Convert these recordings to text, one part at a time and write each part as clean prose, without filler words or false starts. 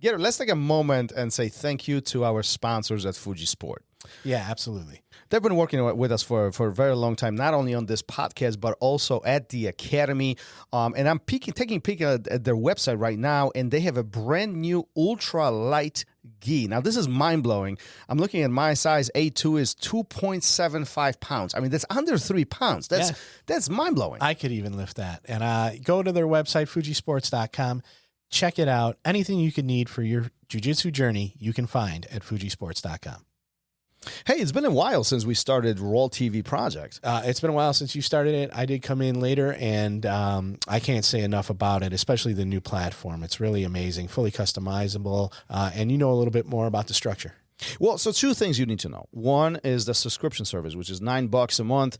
Gary, let's take a moment and say thank you to our sponsors at Fuji Sport. Yeah, absolutely. They've been working with us for a very long time, not only on this podcast, but also at the Academy. And I'm taking a peek at their website right now, and they have a brand new ultra light gi. Now, this is mind-blowing. I'm looking at my size. A2 is 2.75 pounds. I mean, that's under 3 pounds. That's mind-blowing. I could even lift that. And go to their website, fujisports.com. Check it out. Anything you could need for your jiu-jitsu journey, you can find at fujisports.com. Hey, it's been a while since we started RŌL TV project. It's been a while since you started it. I did come in later, and I can't say enough about it, especially the new platform. It's really amazing, fully customizable, and you know a little bit more about the structure. Well, so two things you need to know. One is the subscription service, which is $9 a month.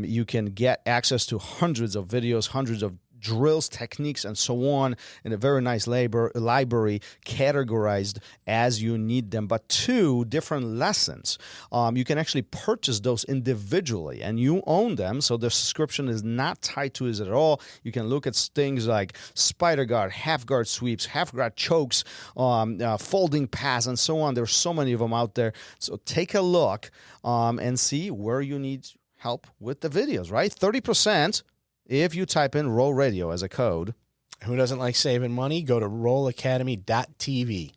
You can get access to hundreds of videos, hundreds of drills, techniques, and so on in a very nice library categorized as you need them. But two, different lessons. You can actually purchase those individually and you own them. So the subscription is not tied to it at all. You can look at things like spider guard, half guard sweeps, half guard chokes, folding pass, and so on. There's so many of them out there. So take a look and see where you need help with the videos, right? 30% if you type in ROL Radio as a code. Who doesn't like saving money? Go to rolacademy.tv.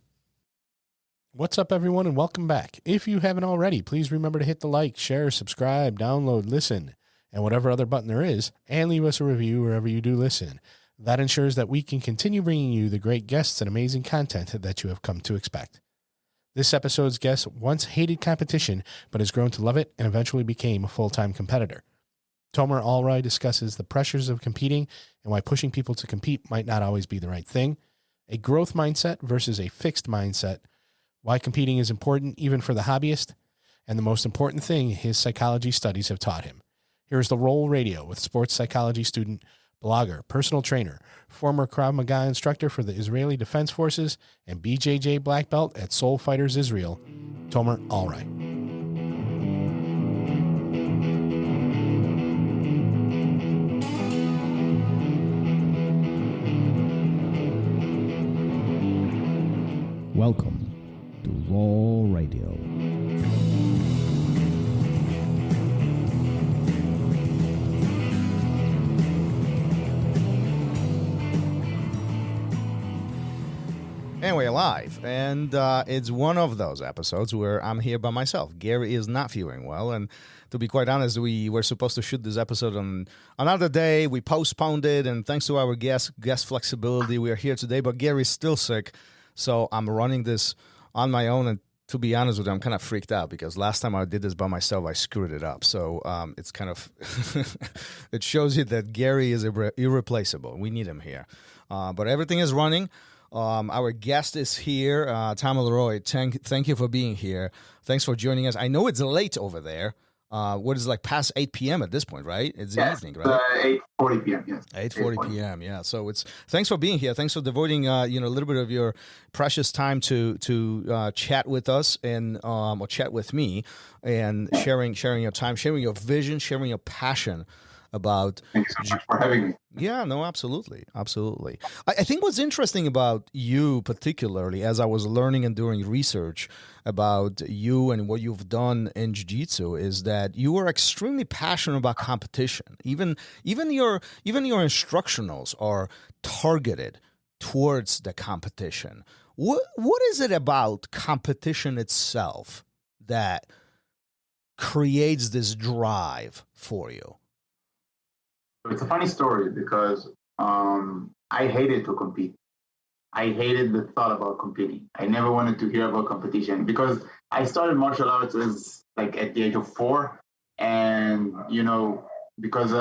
What's up, everyone, and welcome back. If you haven't already, please remember to hit the like, share, subscribe, download, listen, and whatever other button there is, and leave us a review wherever you do listen. That ensures that we can continue bringing you the great guests and amazing content that you have come to expect. This episode's guest once hated competition, but has grown to love it and eventually became a full-time competitor. Tomer Alroy discusses the pressures of competing and why pushing people to compete might not always be the right thing, a growth mindset versus a fixed mindset, why competing is important even for the hobbyist, and the most important thing his psychology studies have taught him. Here's the ROL Radio with sports psychology student, blogger, personal trainer, former Krav Maga instructor for the Israeli Defense Forces, and BJJ black belt at Soul Fighters Israel, Tomer Alroy. Welcome to RŌL Radio. And we're live, and it's one of those episodes where I'm here by myself. Gary is not feeling well, and to be quite honest, we were supposed to shoot this episode on another day. We postponed it, and thanks to our guest flexibility, we are here today, but Gary's still sick. So I'm running this on my own, and to be honest with you, I'm kind of freaked out because last time I did this by myself, I screwed it up. So it's kind of, it shows you that Gary is irreplaceable. We need him here. But everything is running. Our guest is here, Tom Alroy. Thank you for being here. Thanks for joining us. I know it's late over there. What is like past 8 p.m. at this point, right? It's the evening, right? 8:40 p.m. Yes. 8:40 p.m. Yeah. So it's thanks for being here. Thanks for devoting a little bit of your precious time to chat with us and or chat with me and sharing your time, sharing your vision, sharing your passion about. Thank you so much for having me. Yeah, no, absolutely. I think what's interesting about you particularly, as I was learning and doing research about you and what you've done in jiu-jitsu, is that you are extremely passionate about competition. Even your instructionals are targeted towards the competition. What is it about competition itself that creates this drive for you? It's a funny story because I hated to compete. I hated the thought about competing. I never wanted to hear about competition because I started martial arts as like at the age of 4, and because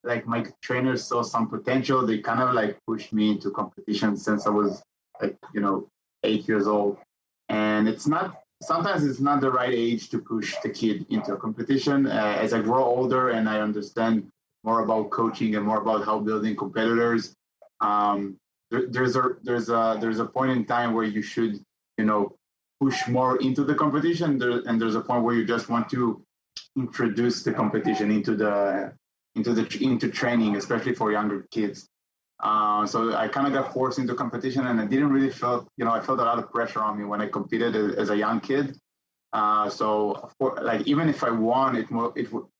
like my trainers saw some potential, they kind of like pushed me into competition since I was like 8 years old. And sometimes it's not the right age to push the kid into a competition. As I grow older and I understand more about coaching and more about how building competitors, there's a point in time where you should push more into the competition, and there's a point where you just want to introduce the competition into training, especially for younger kids. So I kind of got forced into competition, and I didn't really felt, I felt a lot of pressure on me when I competed as a young kid. So of course, like even if I won,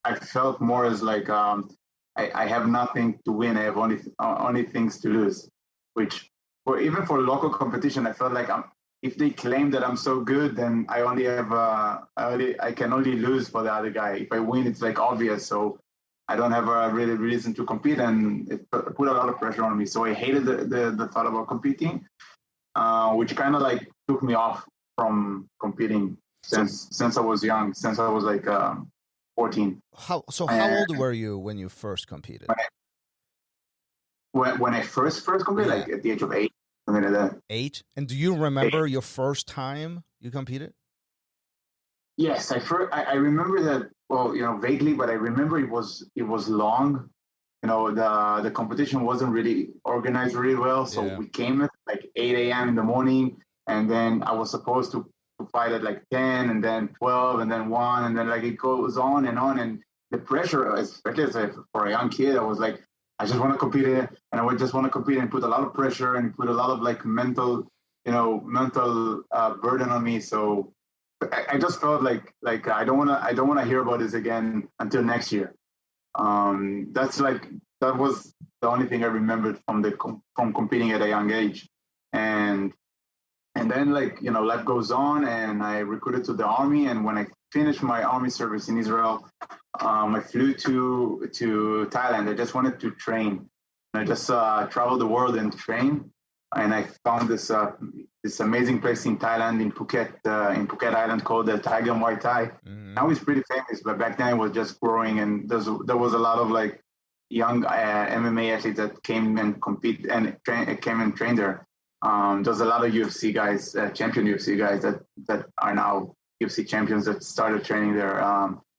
I felt more as like I have nothing to win. I have only things to lose. Which, even for local competition, I felt like if they claim that I'm so good, then I only have I can only lose for the other guy. If I win, it's like obvious. So I don't have a really reason to compete, and it put a lot of pressure on me. So I hated the thought about competing, which kind of like took me off from competing since I was young, since I was like 14. How old were you when you first competed? When I first competed, like at the age of 8, something like that. 8? And do you remember your first time you competed? Yes, I remember that. Well, vaguely, but I remember it was long. The competition wasn't really organized really well, so we came at like 8 a.m. in the morning, and then I was supposed to fight at like 10, and then 12, and then 1, and then like it goes on, and the pressure, especially for a young kid, I was like, I just want to compete, and I would just want to compete, and put a lot of pressure and put a lot of like mental burden on me. So I just felt like I don't want to hear about this again until next year. That was the only thing I remembered from competing at a young age, and then life goes on, and I recruited to the army, and when I finished my army service in Israel, I flew to Thailand. I just wanted to train. I just traveled the world and train, and I found this amazing place in Thailand, in Phuket Island, called the Tiger Muay Thai. Mm-hmm. Now it's pretty famous, but back then it was just growing, and there was a lot of like young MMA athletes that came and came and trained there. There's a lot of UFC guys, champion UFC guys that are now UFC champions that started training there.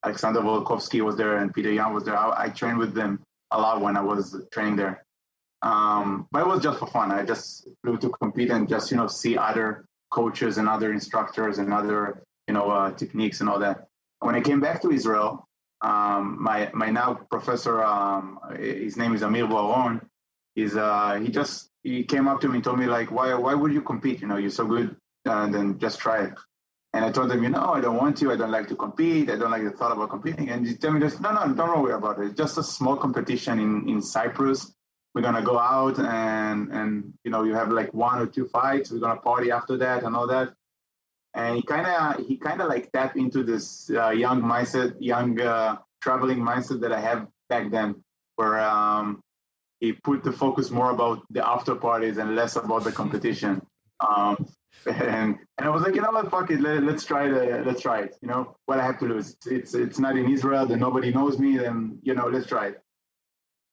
Alexander Volkovsky was there, and Peter Yan was there. I trained with them a lot when I was training there. But it was just for fun. I just flew to compete and just, see other coaches and other instructors and other, techniques and all that. When I came back to Israel, my now professor, his name is Amir Baron, he came up to me and told me like, why would you compete? You're so good, then just try it. And I told him, I don't want to. I don't like to compete. I don't like the thought about competing. And he told me just, no, don't worry about it. It's just a small competition in Cyprus. We're going to go out and you have like 1 or 2 fights. We're going to party after that and all that. And he kind of like tapped into this young mindset, traveling mindset that I have back then, where he put the focus more about the after parties and less about the competition. And I was like, what, fuck it, let's try it. What I have to lose. It's not in Israel, then nobody knows me, then let's try it.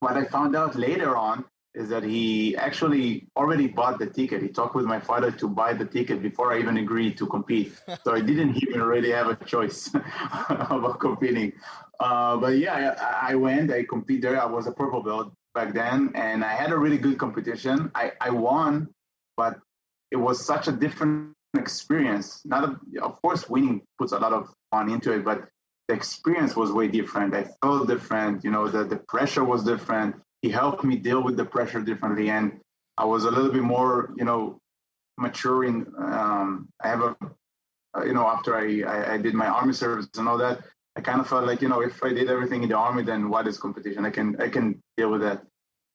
What I found out later on is that he actually already bought the ticket. He talked with my father to buy the ticket before I even agreed to compete. So I didn't even really have a choice about competing. But yeah, I went, I competed there. I was a purple belt back then, and I had a really good competition. I won, but it was such a different experience. Of course, winning puts a lot of fun into it, but the experience was way different. I felt different. The pressure was different. He helped me deal with the pressure differently, and I was a little bit more, mature. After I did my army service and all that, I kind of felt like, if I did everything in the army, then what is competition? I can deal with that.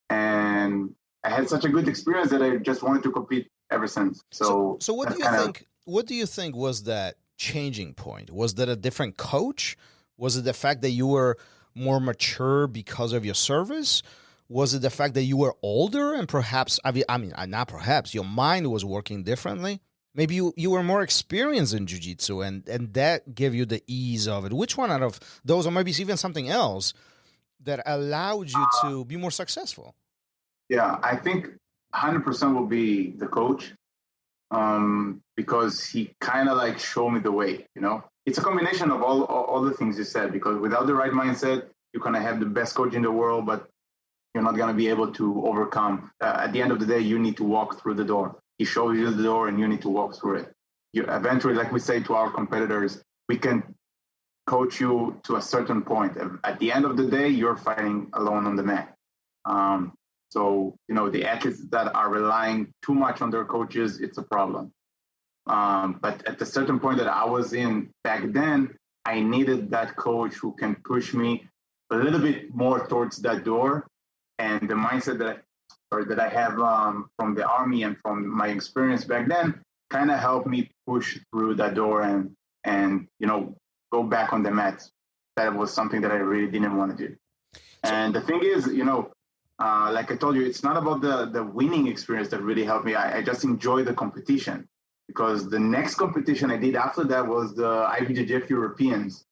And I had such a good experience that I just wanted to compete ever since. So what do you think? What do you think was that changing point? Was that a different coach? Was it the fact that you were more mature because of your service? Was it the fact that you were older and perhaps, not perhaps, your mind was working differently? Maybe you were more experienced in jiu-jitsu and that gave you the ease of it. Which one out of those, or maybe even something else, that allowed you to be more successful? Yeah, I think 100% will be the coach, because he kind of like showed me the way. It's a combination of all the things you said, because without the right mindset, you're going to have the best coach in the world, but you're not going to be able to overcome. At the end of the day, you need to walk through the door. He shows you the door and you need to walk through it. You eventually, like we say to our competitors, we can coach you to a certain point. At the end of the day, you're fighting alone on the mat. So, the athletes that are relying too much on their coaches, it's a problem. But at the certain point that I was in back then, I needed that coach who can push me a little bit more towards that door. And the mindset that I have from the Army and from my experience back then kind of helped me push through that door and go back on the mat. That was something that I really didn't want to do. And the thing is, like I told you, it's not about the winning experience that really helped me. I just enjoy the competition, because the next competition I did after that was the IBJJF Europeans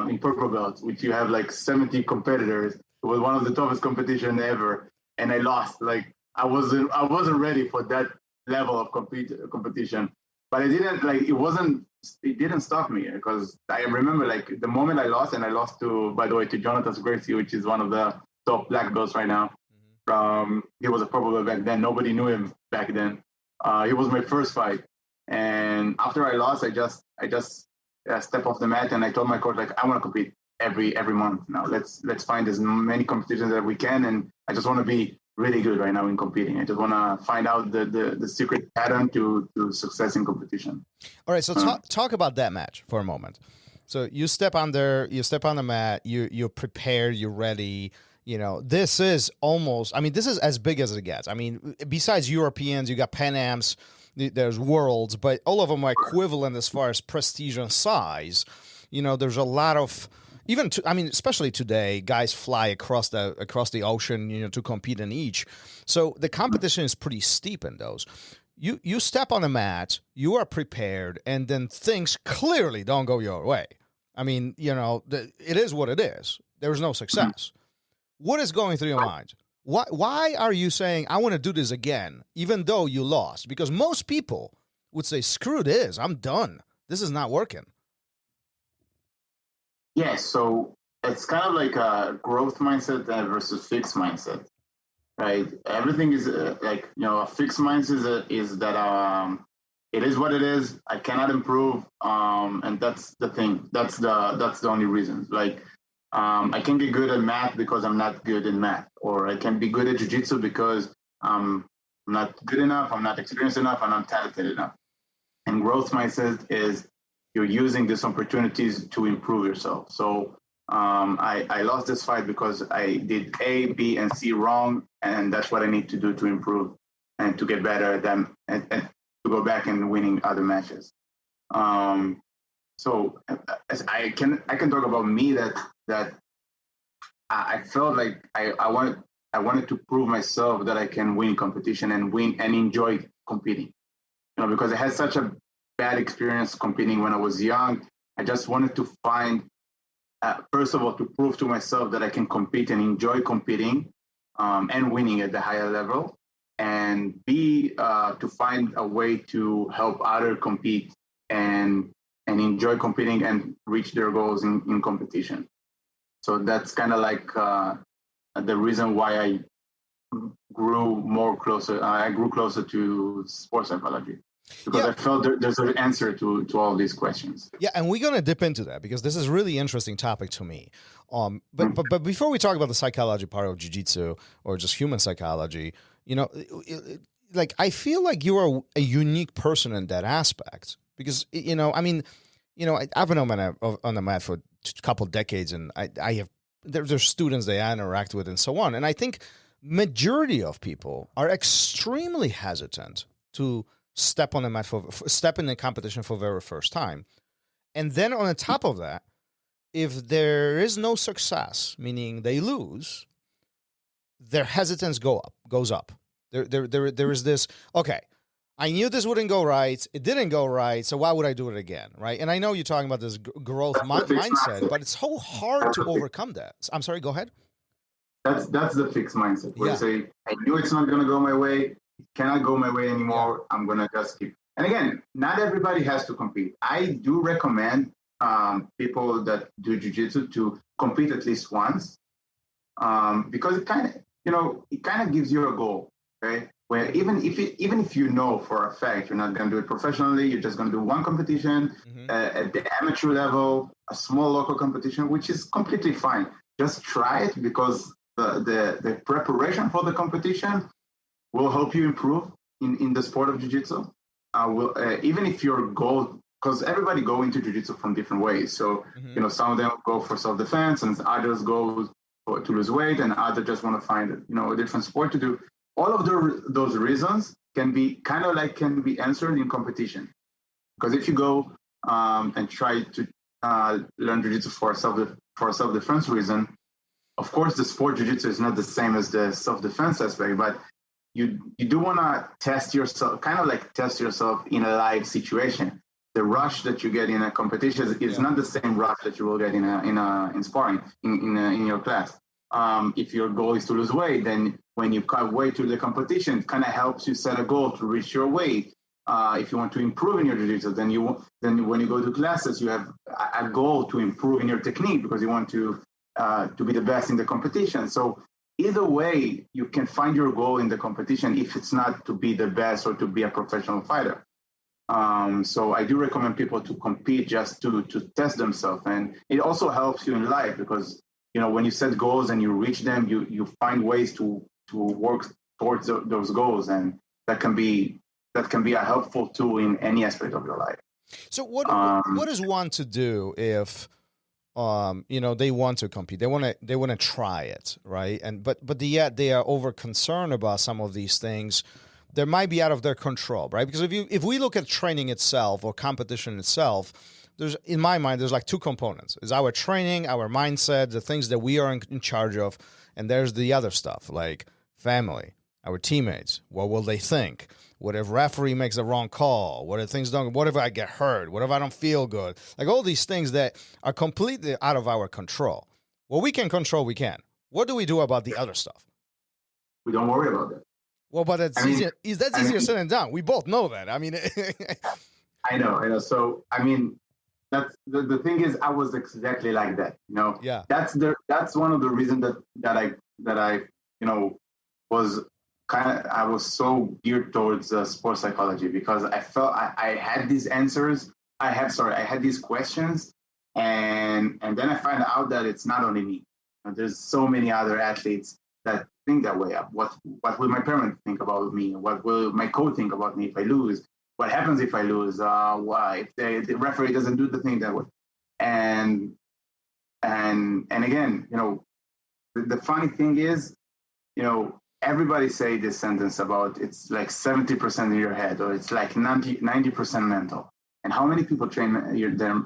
in purple belt, which you have like 70 competitors. It was one of the toughest competition ever, and I lost. Like I wasn't ready for that level of competition, but it didn't stop me, because I remember like the moment I lost, and I lost to, by the way, to Jonathan Gracie, which is one of the top black belts right now. He was a purple belt back then. Nobody knew him back then. He was my first fight, and after I lost, I just stepped off the mat, and I told my coach, like, I want to compete every month now. Let's find as many competitions that we can, and I just want to be really good right now in competing. I just want to find out the secret pattern to success in competition. All right, so talk about that match for a moment. So you step on the mat, you're prepared, you're ready. This is this is as big as it gets. I mean, besides Europeans, you got Pan Ams, there's Worlds, but all of them are equivalent as far as prestige and size. There's a lot of, especially today, guys fly across the ocean, to compete in each. So the competition is pretty steep in those. You step on the mat, you are prepared, and then things clearly don't go your way. I mean, it is what it is. There is no success. What is going through your mind? Why are you saying, I want to do this again, even though you lost? Because most people would say, screw this, I'm done. This is not working. Yeah, so it's kind of like a growth mindset versus fixed mindset, right? Everything is a fixed mindset is that it is what it is. I cannot improve, and that's the thing. That's the only reason. Like, I can be good at math because I'm not good in math, or I can be good at jiu-jitsu because I'm not good enough, I'm not experienced enough, and I'm talented enough. And growth mindset is you're using these opportunities to improve yourself. So I lost this fight because I did A, B, and C wrong, and that's what I need to do to improve and to get better at them and to go back and winning other matches. So as I can talk about me that I felt like I wanted to prove myself that I can win competition and win and enjoy competing. Because I had such a bad experience competing when I was young. I just wanted to find, first of all, to prove to myself that I can compete and enjoy competing and winning at the higher level, and B, to find a way to help others compete and enjoy competing and reach their goals in competition. So that's kind of like the reason why I grew closer to sports psychology, because I felt there's an answer to all these questions. Yeah, and we're going to dip into that because this is a really interesting topic to me. But before we talk about the psychology part of jiu-jitsu or just human psychology, I feel like you are a unique person in that aspect because, I've been on the mat for a couple of decades, and I have there's students that I interact with and so on. And I think majority of people are extremely hesitant to step on the mat step in the competition for the very first time. And then on the top of that, if there is no success, meaning they lose, their hesitance goes up. There is this, okay, I knew this wouldn't go right. It didn't go right. So why would I do it again? Right. And I know you're talking about this growth mindset, but it's so hard to overcome that. I'm sorry, go ahead. That's the fixed mindset where you say, I knew it's not going to go my way. It cannot go my way anymore. I'm going to just keep. And again, not everybody has to compete. I do recommend people that do jiu-jitsu to compete at least once because it kind of gives you a goal, right? Where even if you know for a fact you're not going to do it professionally, you're just going to do one competition at the amateur level, a small local competition, which is completely fine. Just try it because the preparation for the competition will help you improve in the sport of jiu-jitsu. Even if your goal, because everybody go into jiu-jitsu from different ways. So, some of them go for self-defense and others go to lose weight and others just want to find, a different sport to do. All of those reasons can be answered in competition. Because if you go and try to learn jiu-jitsu for a self-defense reason, of course, the sport jiu-jitsu is not the same as the self-defense aspect, but you do want to test yourself in a live situation. The rush that you get in a competition is not the same rush that you will get in sparring in your class. If your goal is to lose weight, then when you cut weight to the competition, it kind of helps you set a goal to reach your weight. If you want to improve in your jiu-jitsu, then when you go to classes, you have a goal to improve in your technique because you want to be the best in the competition. So either way, you can find your goal in the competition if it's not to be the best or to be a professional fighter. So I do recommend people to compete just to test themselves. And it also helps you in life because, when you set goals and you reach them, you find ways to work towards those goals. And that can be a helpful tool in any aspect of your life. So what does one to do if, they want to compete, they want to try it, right? And but yet they are over concerned about some of these things that might be out of their control, right? Because if we look at training itself or competition itself, in my mind, there's like two components. It's our training, our mindset, the things that we are in charge of, and there's the other stuff like family, our teammates. What will they think? What if referee makes a wrong call? What if things don't? What if I get hurt? What if I don't feel good? Like all these things that are completely out of our control. What we can control, we can. What do we do about the other stuff? We don't worry about that. Well, but that's easier. That's easier said than done. We both know that. I mean, I know. So that's the thing is, I was exactly like that. Yeah. That's one of the reasons that I I was so geared towards sports psychology because I felt I had these answers. I had these questions, and then I find out that it's not only me. There's so many other athletes that think that way. What will my parents think about me? What will my coach think about me if I lose? What happens if I lose? Why if the referee doesn't do the thing that way? And again, the funny thing is, everybody say this sentence about it's like 70% in your head or it's like 90% mental. And how many people train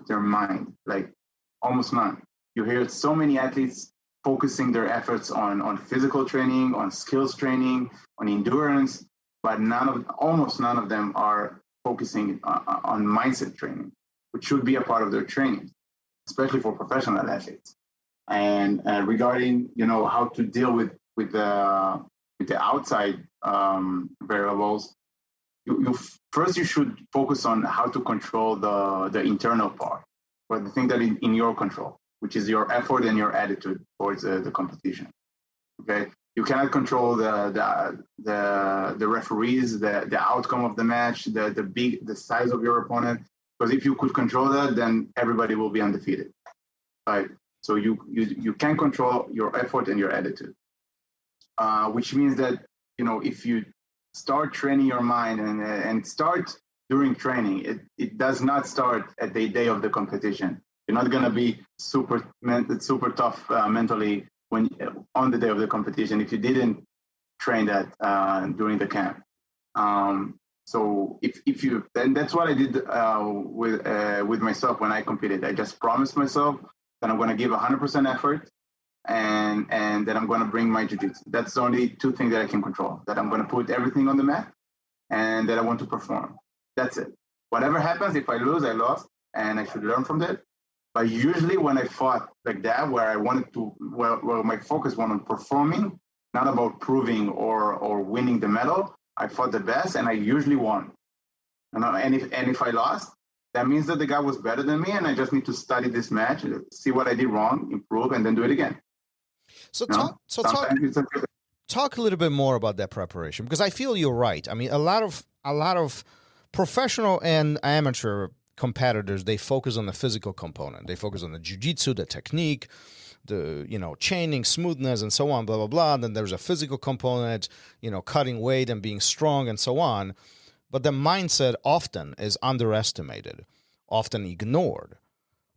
their mind? Like almost none. You hear so many athletes focusing their efforts on physical training, on skills training, on endurance, but almost none of them are focusing on mindset training, which should be a part of their training, especially for professional athletes. And regarding, how to deal with the outside variables, you should focus on how to control the internal part, or the thing that is in your control, which is your effort and your attitude towards the competition. Okay, you cannot control the referees, the outcome of the match, the size of your opponent. Because if you could control that, then everybody will be undefeated. Right? So you can control your effort and your attitude, which means that if you start training your mind and start during training, it does not start at the day of the competition. You're not going to be super tough mentally on the day of the competition if you didn't train that during the camp. So if you, then that's what I did with myself when I competed. I just promised myself that I'm going to give 100% effort and that I'm going to bring my jiu-jitsu. That's the only two things that I can control, that I'm going to put everything on the mat and that I want to perform. That's it. Whatever happens, if I lose, I lost, and I should learn from that. But usually when I fought like that, where I wanted to, well, my focus was on performing, not about proving or winning the medal, I fought the best, and I usually won. And if I lost, that means that the guy was better than me, and I just need to study this match, see what I did wrong, improve, and then do it again. So talk a little bit more about that preparation, because I feel you're right. I mean, a lot of professional and amateur competitors, they focus on the physical component. They focus on the jiu-jitsu, the technique, chaining, smoothness, and so on, blah, blah, blah. And then there's a physical component, cutting weight and being strong and so on. But the mindset often is underestimated, often ignored.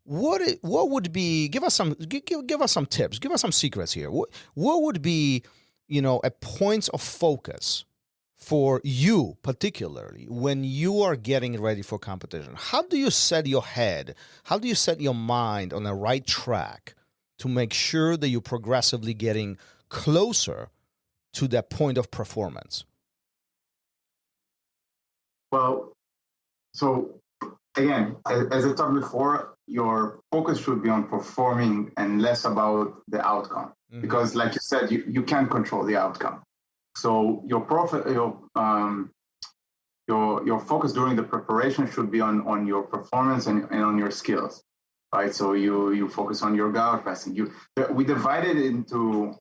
What would be, give us some tips, give us some secrets here. What would be, a points of focus for you, particularly when you are getting ready for competition? How do you set your head? How do you set your mind on the right track to make sure that you're progressively getting closer to that point of performance? Well, so again, as I talked before, your focus should be on performing and less about the outcome. Mm-hmm. Because like you said, you can't control the outcome. So your focus during the preparation should be on your performance and on your skills, right? So you focus on your guard passing. We divided into,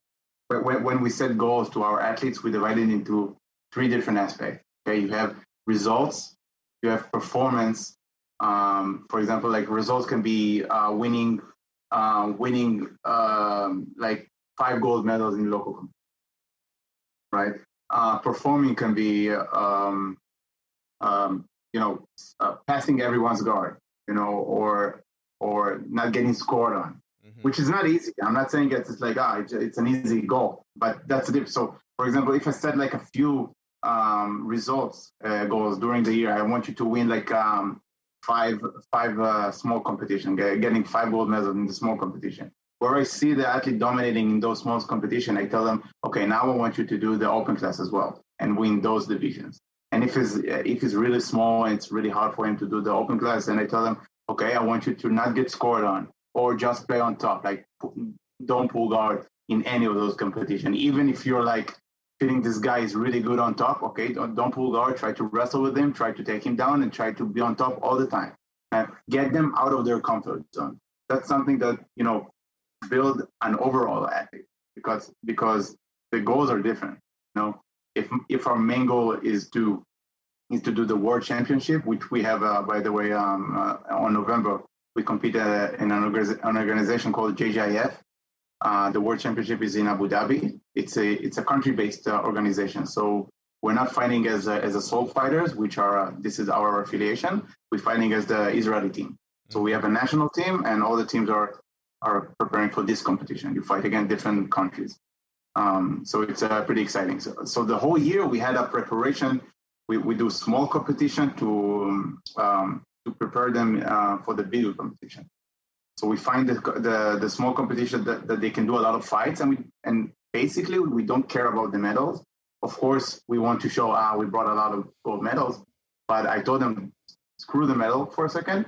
when we set goals to our athletes, we divided into 3 different aspects. Okay, you have results, you have performance. For example, like results can be winning like 5 gold medals in local competition. Right. Performing can be, passing everyone's guard, or not getting scored on, mm-hmm. which is not easy. I'm not saying it's like, it's an easy goal, but that's the difference. So, for example, if I set like a few results goals during the year, I want you to win like 5 small competition, getting 5 gold medals in the small competition. Where I see the athlete dominating in those small competition, I tell them, okay, now I want you to do the open class as well and win those divisions. And if it's really small and it's really hard for him to do the open class, then I tell them, okay, I want you to not get scored on or just play on top. Like, don't pull guard in any of those competitions. Even if you're like feeling this guy is really good on top, okay, don't pull guard. Try to wrestle with him, try to take him down, and try to be on top all the time. And get them out of their comfort zone. That's something that, build an overall athlete, because the goals are different. If our main goal is to do the world championship, which we have, by the way, on November, we compete in an organization called JJIF. The world championship is in Abu Dhabi. It's a country-based organization. So we're not fighting as a sole fighters, which are this is our affiliation. We're fighting as the Israeli team. So we have a national team, and all the teams are preparing for this competition. You fight against different countries. So it's pretty exciting. So the whole year we had a preparation. We do small competition to prepare them for the bigger competition. So we find the small competition that they can do a lot of fights, and basically we don't care about the medals. Of course, we want to show we brought a lot of gold medals, but I told them, screw the medal for a second.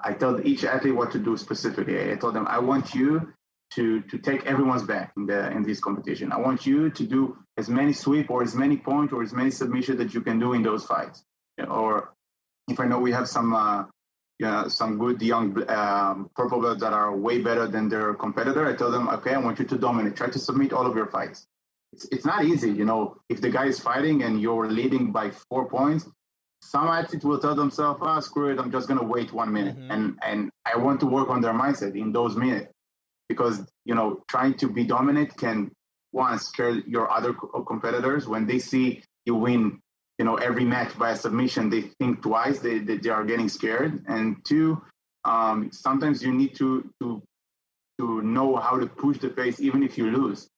I told each athlete what to do specifically. I told them, I want you to take everyone's back in this competition. I want you to do as many sweep or as many point or as many submission that you can do in those fights. Or if I know we have some good young purple belts that are way better than their competitor, I tell them, okay, I want you to dominate. Try to submit all of your fights. It's not easy, if the guy is fighting and you're leading by 4 points, some athletes will tell themselves, screw it, I'm just going to wait 1 minute. Mm-hmm. And I want to work on their mindset in those minutes, because, trying to be dominant can, one, scare your other competitors. When they see you win, every match by a submission, they think twice, they are getting scared. And 2, sometimes you need to know how to push the pace even if you lose,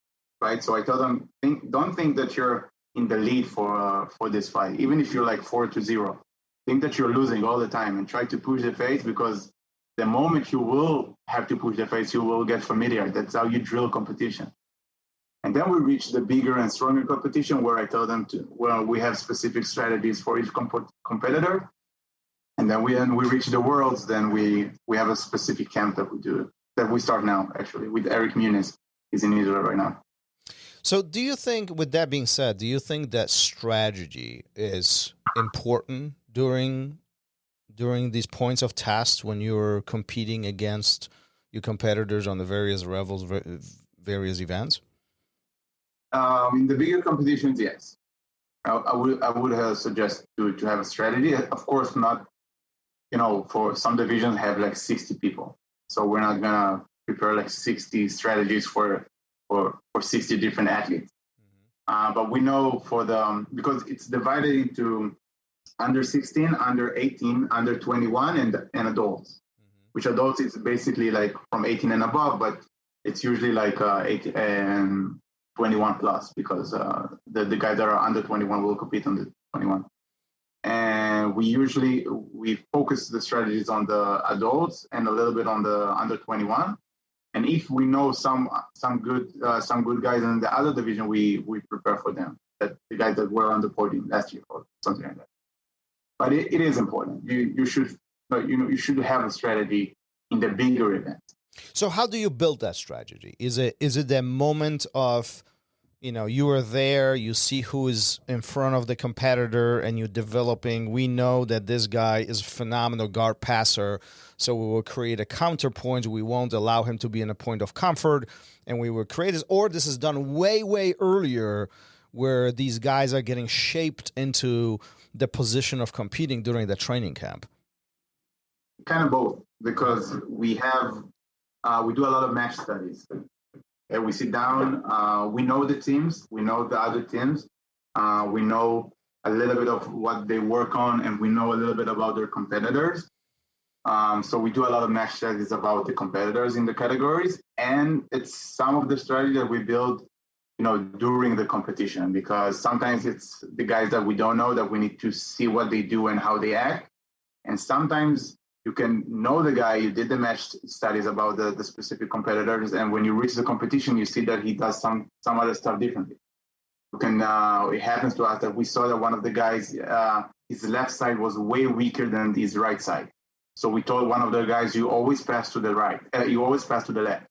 right? So I tell them, don't think that you're in the lead for this fight, even if you're like 4-0. Think that you're losing all the time and try to push the pace, because the moment you will have to push the pace, you will get familiar. That's how you drill competition. And then we reach the bigger and stronger competition, where I tell them we have specific strategies for each competitor. And then we reach the worlds, then we have a specific camp that we start now, actually, with Eric Muniz. He's in Israel right now. So do you think, with that being said, do you think that strategy is important during these points of test when you're competing against your competitors on the various levels, various events? In the bigger competitions, yes. I would suggest to have a strategy. Of course, not, for some divisions have like 60 people. So we're not going to prepare like 60 strategies for 60 different athletes. But we know because it's divided into under 16, under 18, under 21, and adults. Which adults is basically like from 18 and above, but it's usually like 18 and 21 plus, because the guys that are under 21 will compete on the 21. And we focus the strategies on the adults and a little bit on the under 21. And if we know some good guys in the other division, we prepare for them. That the guys that were on the podium last year or something like that. But it is important. You should have a strategy in the bigger events. So how do you build that strategy? Is it the moment of, you are there, you see who is in front of the competitor, and you're developing, we know that this guy is a phenomenal guard passer, so we will create a counterpoint. We won't allow him to be in a point of comfort, and we will create this. Or this is done way, way earlier, where these guys are getting shaped into the position of competing during the training camp. Kind of both, because we do a lot of match studies. And we sit down, we know the teams, we know the other teams, we know a little bit of what they work on, and we know a little bit about their competitors. So we do a lot of match studies about the competitors in the categories, and it's some of the strategy that we build, during the competition, because sometimes it's the guys that we don't know that we need to see what they do and how they act. And sometimes you can know the guy, you did the match studies about the specific competitors, and when you reach the competition, you see that he does some other stuff differently. It happens to us that we saw that one of the guys, his left side was way weaker than his right side. So we told one of the guys, you always pass to the right, you always pass to the left.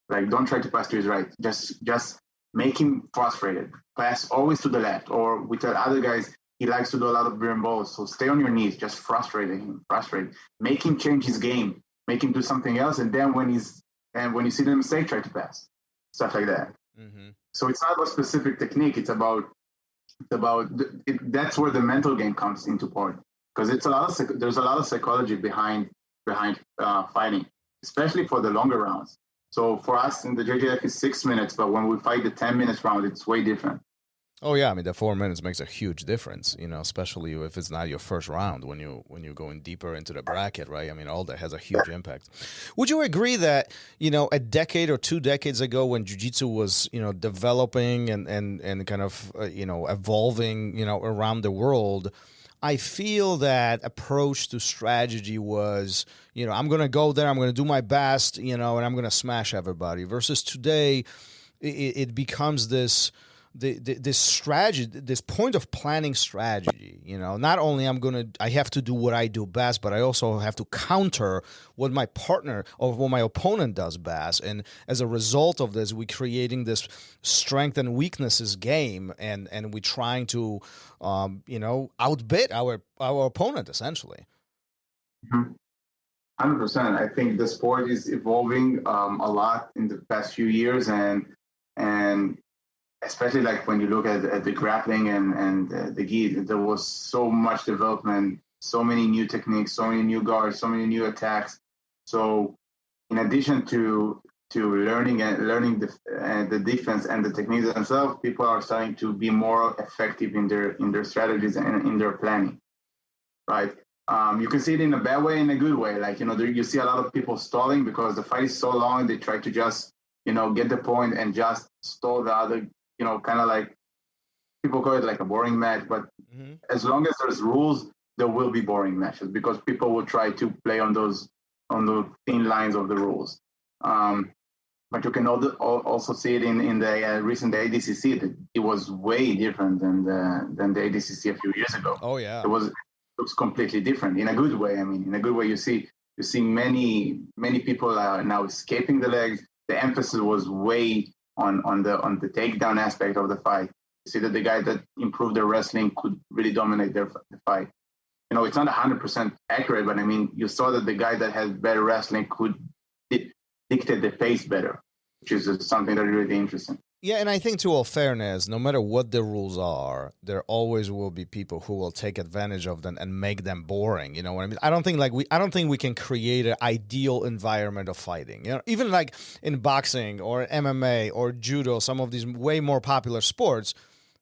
Like, don't try to pass to his right. Just make him frustrated. Pass always to the left. Or we tell other guys, he likes to do a lot of beer balls, so stay on your knees, just frustrate him. Make him change his game, make him do something else, and then when you see the mistake, try to pass. Stuff like that. Mm-hmm. So it's not about specific technique, it's about that's where the mental game comes into play. Because there's a lot of psychology behind fighting, especially for the longer rounds. So for us in the JJF it's 6 minutes, but when we fight the 10 minutes round, it's way different. Oh yeah, I mean the 4 minutes makes a huge difference, especially if it's not your first round when you're going deeper into the bracket, right? I mean all that has a huge impact. Would you agree that a decade or 2 decades ago when jiu-jitsu was developing and kind of evolving around the world, I feel that approach to strategy was I'm going to go there, I'm going to do my best, and I'm going to smash everybody, versus today it becomes this strategy, this point of planning strategy. Not only I have to do what I do best, but I also have to counter what my partner or what my opponent does best. And as a result of this, we're creating this strength and weaknesses game, and we're trying to outbid our opponent essentially. 100%. I think the sport is evolving a lot in the past few years, and especially like when you look at the grappling and the gi, there was so much development, so many new techniques, so many new guards, so many new attacks. So in addition to learning the defense and the techniques themselves, people are starting to be more effective in their strategies and in their planning, right? You can see it in a bad way and a good way. Like, you see a lot of people stalling because the fight is so long, they try to just, get the point and just stall the other, kind of like, people call it like a boring match, but as long as there's rules, there will be boring matches because people will try to play on the thin lines of the rules. But you can also see it in the recent ADCC that it was way different than the ADCC a few years ago. Oh yeah, it looks completely different in a good way. I mean, in a good way, you see many people are now escaping the legs. The emphasis was way on the takedown aspect of the fight. You see that the guy that improved their wrestling could really dominate the fight. It's not 100% accurate, but I mean, you saw that the guy that had better wrestling could dictate the pace better, which is something that is really interesting. Yeah, and I think to all fairness, no matter what the rules are, there always will be people who will take advantage of them and make them boring. You know what I mean? I don't think we can create an ideal environment of fighting. You know, even like in boxing or MMA or judo, some of these way more popular sports,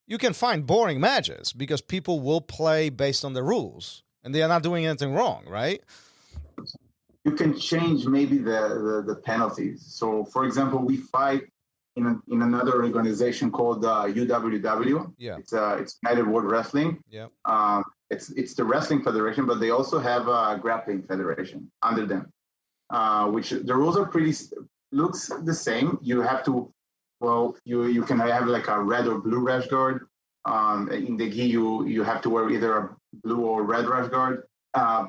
you can find boring matches because people will play based on the rules and they are not doing anything wrong, right? You can change maybe the penalties. So, for example, we fight in another organization called UWW. Yeah. It's United World Wrestling. Yeah. It's the wrestling federation, but they also have a grappling federation under them, which the rules are looks the same. You have to, you can have like a red or blue rash guard. In the gi, you have to wear either a blue or red rash guard,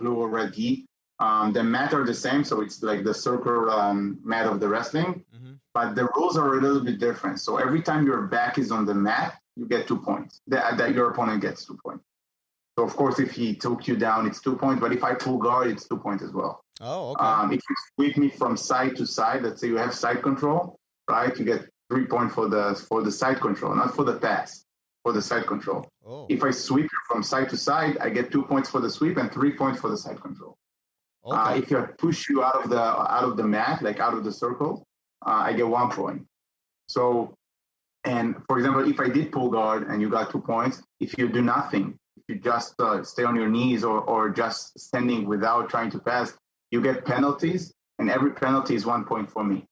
blue or red gi. The mat are the same, so it's like the circle mat of the wrestling, but the rules are a little bit different. So every time your back is on the mat, you get 2 points. That your opponent gets 2 points. So of course, if he took you down, it's 2 points. But if I pull guard, it's 2 points as well. Oh, okay. If you sweep me from side to side, let's say you have side control, right? You get 3 points for the side control, not for the pass, for the side control. Oh. If I sweep you from side to side, I get 2 points for the sweep and 3 points for the side control. Okay. If you push you out of the mat, like out of the circle, I get 1 point. So, and for example, if I did pull guard and you got 2 points, if you do nothing, if you just stay on your knees or just standing without trying to pass, you get penalties, and every penalty is 1 point for me,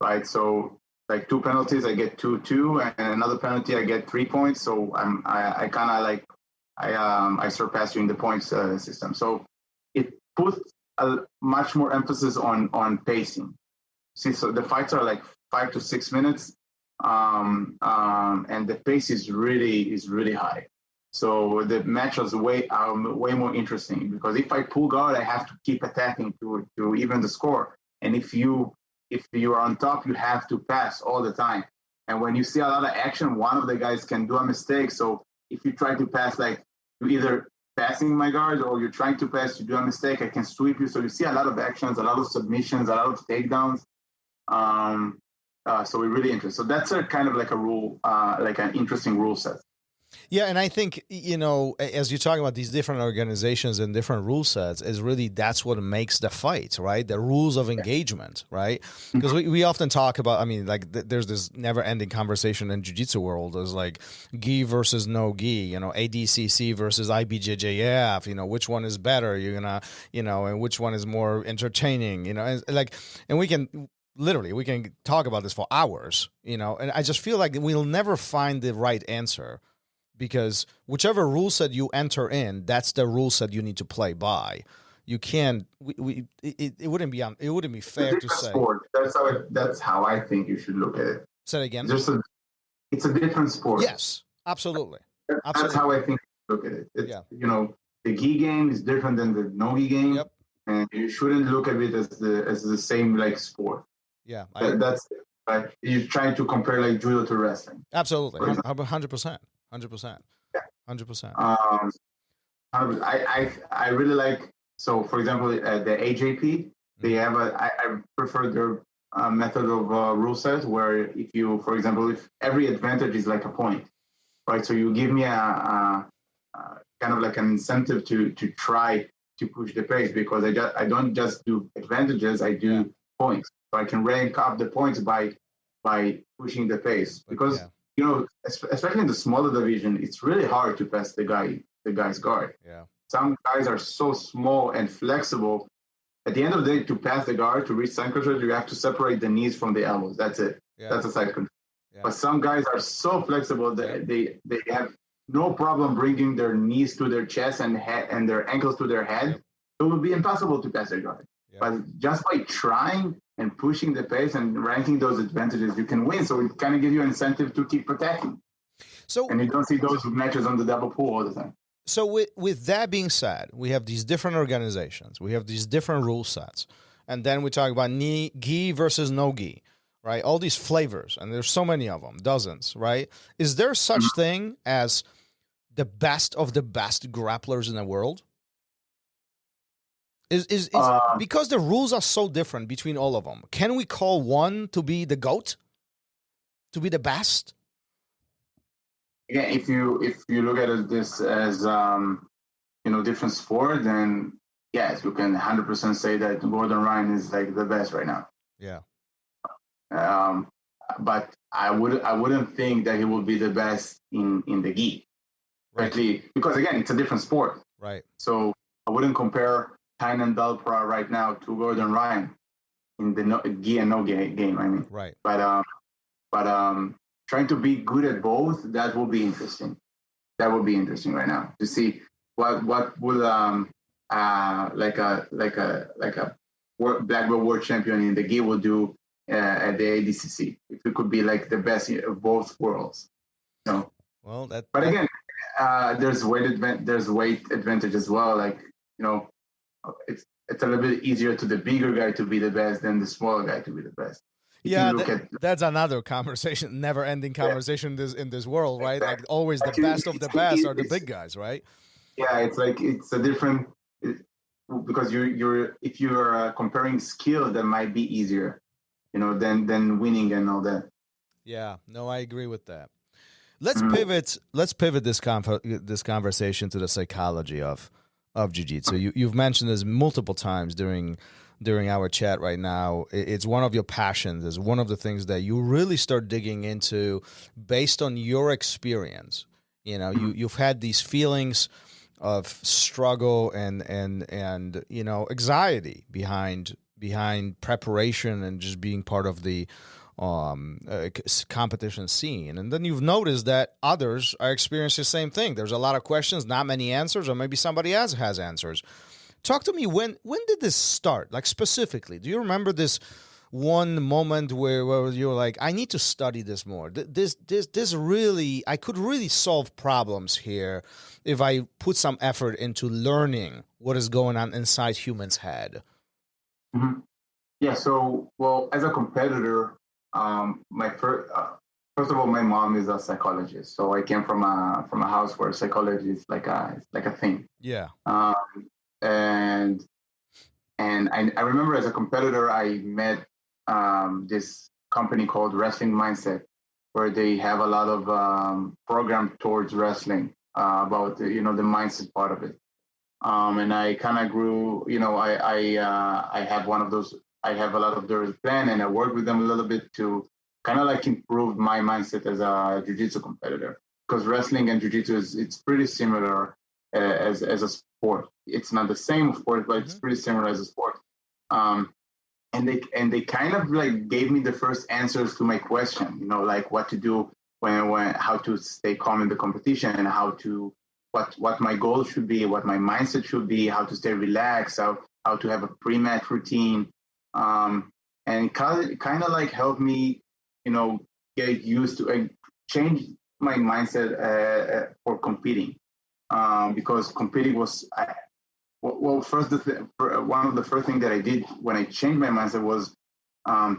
right? So, like 2 penalties, I get 2, and another penalty, I get 3 points. So I kind of like I surpass you in the points system. So it puts a much more emphasis on pacing. See, so the fights are like 5 to 6 minutes, and the pace is really high. So the matches are way more interesting, because if I pull guard, I have to keep attacking to even the score. And if you are on top, you have to pass all the time. And when you see a lot of action, one of the guys can do a mistake. So if you try to pass, like you either passing my guard or you're trying to pass, you do a mistake, I can sweep you. So you see a lot of actions, a lot of submissions, a lot of takedowns. So we're really interested. So that's a kind of like a rule, like an interesting rule set. Yeah, and I think, you know, as you talk about these different organizations and different rule sets, is really that's what makes the fight, right? The rules of engagement, right? Because we often talk about, I mean, like there's this never-ending conversation in jiu-jitsu world. There's like gi versus no gi, you know, ADCC versus IBJJF, you know, which one is better? You're gonna, you know, and which one is more entertaining, you know, and we can talk about this for hours, you know, and I just feel like we'll never find the right answer. Because whichever rule set you enter in, that's the rule set you need to play by. You can't. It wouldn't be fair to say. Sport. That's how I think you should look at it. Say it again. It's a different sport. Yes, absolutely. That's how I think you look at it. You know, the gi game is different than the no gi game. Yep. And you shouldn't look at it as the same like sport. Yeah, that's right. You're trying to compare like judo to wrestling. Absolutely, 100%. 100%. Yeah. 100%. I really like, so for example, the AJP, they have I prefer their method of rule set, where if you, for example, if every advantage is like a point, right? So you give me a kind of like an incentive to try to push the pace, because I don't just do advantages, I do points. So I can rank up the points by pushing the pace, because you know, especially in the smaller division, it's really hard to pass the guy's guard. Yeah. Some guys are so small and flexible. At the end of the day, to pass the guard, to reach side control, you have to separate the knees from the elbows. That's it. Yeah. That's a side control. Yeah. But some guys are so flexible that they have no problem bringing their knees to their chest and their ankles to their head. It would be impossible to pass their guard. Yeah. But just by trying and pushing the pace and ranking those advantages, you can win. So it kind of gives you an incentive to keep attacking. So, and you don't see those matches on the double pool all the time. So with that being said, we have these different organizations. We have these different rule sets. And then we talk about gi versus no gi, right? All these flavors. And there's so many of them, dozens, right? Is there such thing as the best of the best grapplers in the world? Is because the rules are so different between all of them, can we call one to be the GOAT? to be the best? Yeah, if you look at this as different sport, then yes, you can 100% say that Gordon Ryan is like the best right now. Yeah. But I wouldn't think that he will be the best in the gi, Right. Because again, it's a different sport. Right. So I wouldn't compare Tynan Belpra right now to Gordon Ryan in the gi and no gi game. I mean, Right. But trying to be good at both, that will be interesting. That will be interesting right now to see what would like a black belt world champion in the gi will do at the ADCC. If it could be like the best of both worlds, Well, But again, there's weight advantage as well. Like it's a little bit easier to the bigger guy to be the best than the smaller guy to be the best. Yeah, that's another conversation, never-ending conversation in this world, right? Exactly. Like always, the best of the best are the big guys, right? Yeah, it's a different because if you're comparing skill, that might be easier, than winning and all that. Yeah, no, I agree with that. Let's pivot. Let's pivot this conversation to the psychology of jiu-jitsu. You've mentioned this multiple times during our chat right now. It's one of your passions. It's one of the things that you really start digging into based on your experience. You've had these feelings of struggle and anxiety behind preparation and just being part of the competition scene. And then you've noticed that others are experiencing the same thing. There's a lot of questions, not many answers, or maybe somebody else has answers. Talk to me, when did this start? Like specifically, do you remember this one moment where you were like, I need to study this more. This really, I could really solve problems here if I put some effort into learning what is going on inside humans' head. Mm-hmm. Yeah. So, well, as a competitor, first of all, my mom is a psychologist, so I came from a house where psychology is like a thing. Yeah. And I remember as a competitor, I met this company called Wrestling Mindset, where they have a lot of program towards wrestling about the mindset part of it. And I kind of grew, I have one of those. I have a lot of their plan, and I work with them a little bit to kind of like improve my mindset as a jiu-jitsu competitor. Because wrestling and jiu-jitsu it's pretty similar as a sport. It's not the same, of course, but it's pretty similar as a sport. And they kind of like gave me the first answers to my question. Like what to do when how to stay calm in the competition, and what my goal should be, what my mindset should be, how to stay relaxed, how to have a pre-match routine. And kind of like helped me, get used to change my mindset for competing. Because competing was, one of the first things that I did when I changed my mindset was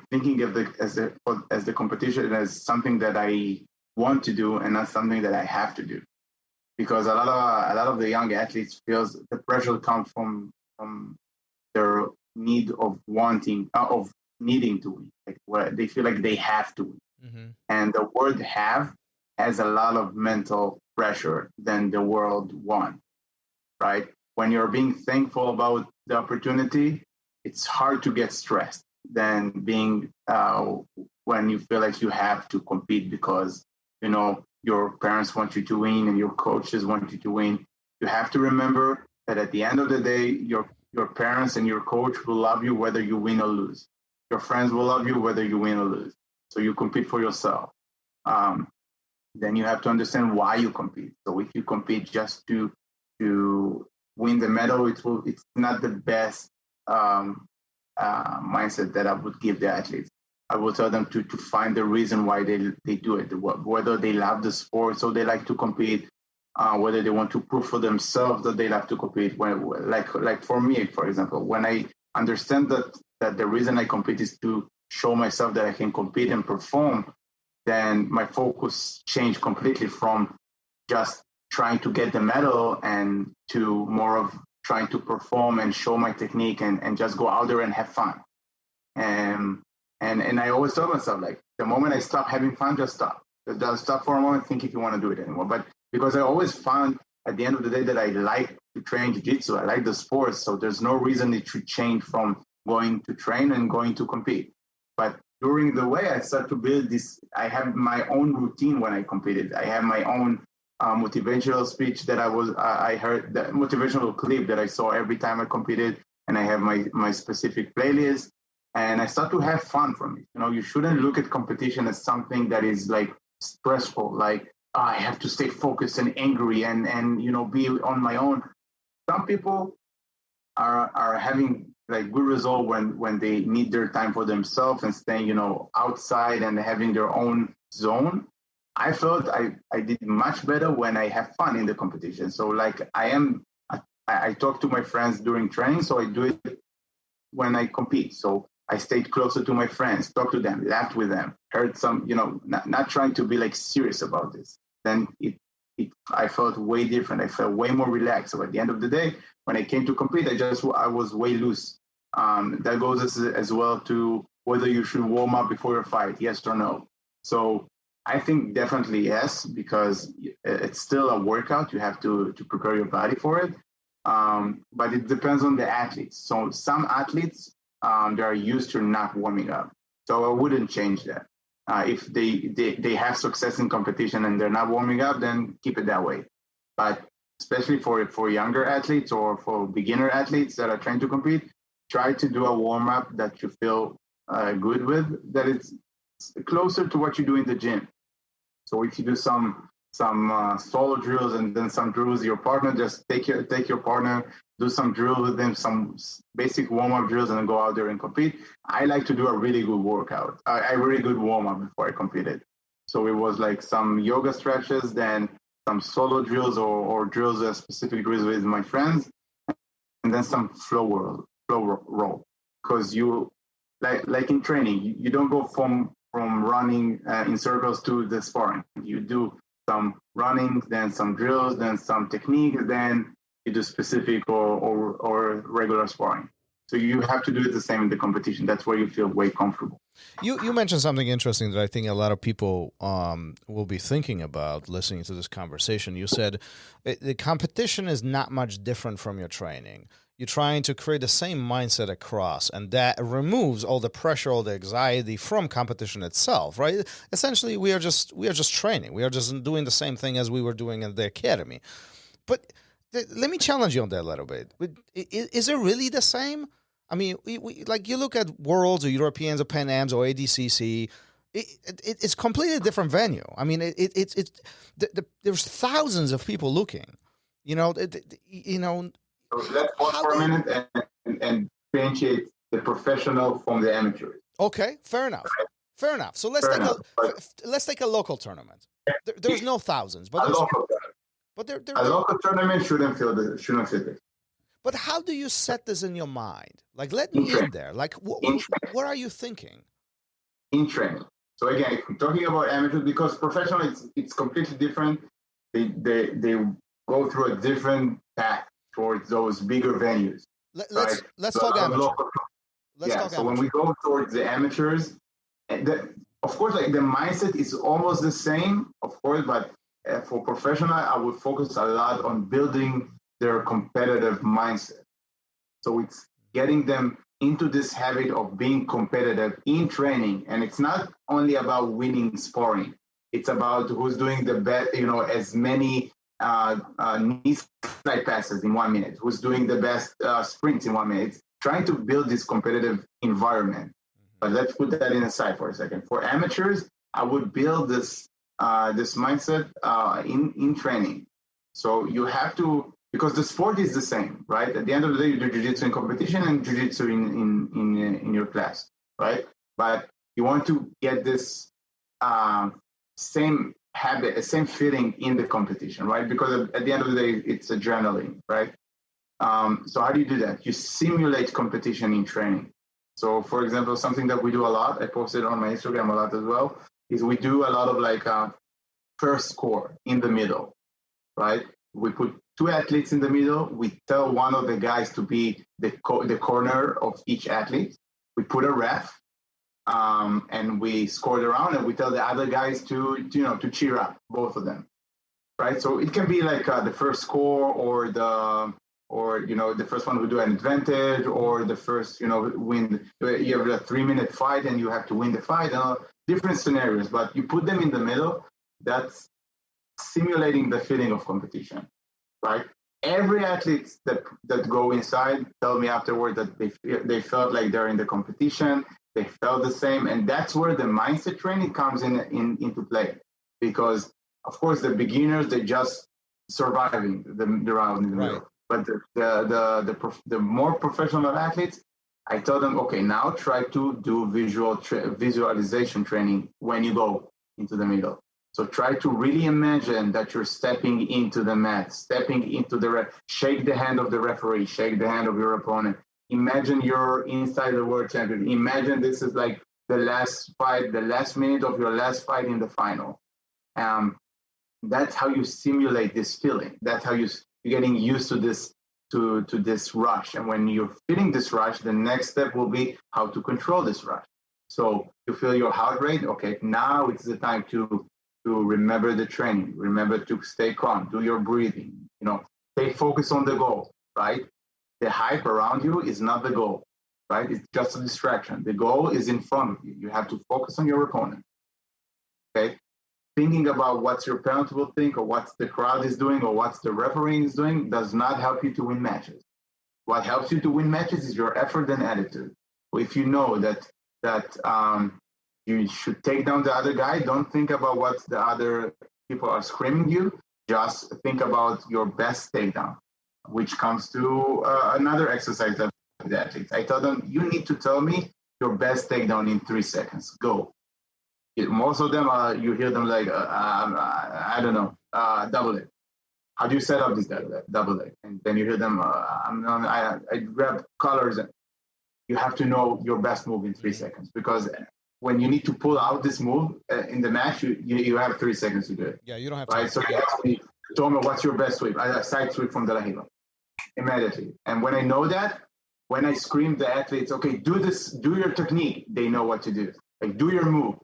thinking of as the competition as something that I want to do and not something that I have to do. Because a lot of the young athletes feels the pressure comes from their need of needing to win, like where they feel like they have to win. Mm-hmm. And the word "have" has a lot of mental pressure than the word "want." Right? When you're being thankful about the opportunity, it's hard to get stressed than being when you feel like you have to compete because your parents want you to win and your coaches want you to win. You have to remember that at the end of the day, your parents and your coach will love you whether you win or lose. Your friends will love you whether you win or lose. So you compete for yourself. Then you have to understand why you compete. So if you compete just to win the medal, it's not the best mindset that I would give the athletes. I will tell them to find the reason why they do it, whether they love the sport, so they like to compete, whether they want to prove for themselves that they love to compete. Like for me, for example, when I understand that the reason I compete is to show myself that I can compete and perform, then my focus changed completely from just trying to get the medal and to more of trying to perform and show my technique and just go out there and have fun. And I always tell myself, like, the moment I stop having fun, just stop. Just stop for a moment, think if you want to do it anymore. But because I always found at the end of the day that I like to train jiu-jitsu, I like the sport, so there's no reason it should change from going to train and going to compete. But during the way, I start to build this. I have my own routine when I competed. I have my own motivational speech that I heard, the motivational clip that I saw every time I competed, and I have my specific playlist. And I start to have fun from it. You shouldn't look at competition as something that is like stressful, like I have to stay focused and angry and be on my own. Some people are having like good result when they need their time for themselves and staying outside and having their own zone. I felt I did much better when I have fun in the competition. So like I talk to my friends during training, so I do it when I compete. So I stayed closer to my friends, talked to them, laughed with them, heard some, not trying to be like serious about this. Then I felt way different. I felt way more relaxed. So at the end of the day, when I came to compete, I was way loose. That goes as well to whether you should warm up before your fight, yes or no. So I think definitely yes, because it's still a workout. You have to prepare your body for it. But it depends on the athletes. So some athletes, they are used to not warming up. So I wouldn't change that. If they have success in competition and they're not warming up, then keep it that way. But especially for younger athletes or for beginner athletes that are trying to compete, try to do a warm-up that you feel good with, that it's closer to what you do in the gym. So if you do some solo drills and then some drills with your partner, just take your partner, do some drills with them, some basic warm-up drills, and then go out there and compete. I like to do a really good workout, a really good warm-up before I competed. So it was like some yoga stretches, then some solo drills or drills, specific drills with my friends, and then some flow roll. Because you, like in training, you don't go from running in circles to the sparring. You do some running, then some drills, then some techniques, then you do specific or regular sparring. So you have to do it the same in the competition. That's where you feel way comfortable. You mentioned something interesting that I think a lot of people will be thinking about listening to this conversation. You said the competition is not much different from your training. You're trying to create the same mindset across, and that removes all the pressure, all the anxiety from competition itself, right? Essentially, we are just training. We are just doing the same thing as we were doing in the academy. But let me challenge you on that a little bit. Is it really the same? I mean, we like you look at Worlds or Europeans or Pan Ams or ADCC. It's completely different venue. I mean, there's thousands of people looking. So let's pause for a minute and differentiate the professional from the amateur. Okay, fair enough. Right. Fair enough. So let's take a local tournament. There's no thousands, but a local tournament shouldn't feel this. But how do you set this in your mind? Like, let me in there. Like, what are you thinking? In training. So again, if we're talking about amateurs, because professional, it's completely different. They go through a different path towards those bigger venues. Let's talk amateur. So when we go towards the amateurs, of course, like the mindset is almost the same, of course, but for professional, I would focus a lot on building their competitive mindset. So it's getting them into this habit of being competitive in training. And it's not only about winning sparring. It's about who's doing the best, as many knee slide passes in 1 minute, who's doing the best sprints in 1 minute, trying to build this competitive environment. But let's put that in aside for a second. For amateurs, I would build this mindset in training. So you have to, because the sport is the same, right? At the end of the day, you do jiu-jitsu in competition and jiu-jitsu in your class, right? But you want to get this same habit, same feeling in the competition, right? Because at the end of the day, it's adrenaline, right? So how do you do that? You simulate competition in training. So, for example, something that we do a lot, I posted on my Instagram a lot as well, is we do a lot of like first score in the middle, right? We put 2 athletes in the middle. We tell one of the guys to be the corner of each athlete. We put a ref, and we score the round, and we tell the other guys to cheer up, both of them, right? So it can be like the first score, or the first one who do an advantage, or the first win. You have a 3-minute fight and you have to win the fight. Different scenarios, but you put them in the middle. That's simulating the feeling of competition, right? Every athlete that go inside tell me afterward that they felt like they're in the competition. They felt the same, and that's where the mindset training comes into play. Because of course the beginners, they just surviving the round in the middle. But the more professional athletes, I tell them, okay, now try to do visualization training when you go into the middle. So try to really imagine that you're stepping into the mat, stepping into shake the hand of the referee, shake the hand of your opponent. Imagine you're inside the world champion. Imagine this is like the last fight, the last minute of your last fight in the final. That's how you simulate this feeling. That's how you're getting used to this rush. And when you're feeling this rush, the next step will be how to control this rush. So you feel your heart rate. Okay, now it's the time to remember the training. Remember to stay calm. Do your breathing. Stay focused on the goal. Right. The hype around you is not the goal. Right. It's just a distraction. The goal is in front of you. You have to focus on your opponent. Okay. Thinking about what your opponent will think, or what the crowd is doing, or what the referee is doing, does not help you to win matches. What helps you to win matches is your effort and attitude. So if you know that you should take down the other guy, don't think about what the other people are screaming you. Just think about your best takedown, which comes to another exercise of the athletes. I tell them, you need to tell me your best takedown in 3 seconds. Go. Most of them, you hear them like, I don't know, double leg. How do you set up this double leg? And then you hear them, I grab collars. And you have to know your best move in 3 seconds, because when you need to pull out this move in the match, you have 3 seconds to do it. Yeah, you don't have time. Right? So you ask me, Tomer, what's your best sweep? I side sweep from the Lahila. Immediately. And when I know that, when I scream the athletes, okay, do this, do your technique, they know what to do. Like, do your move.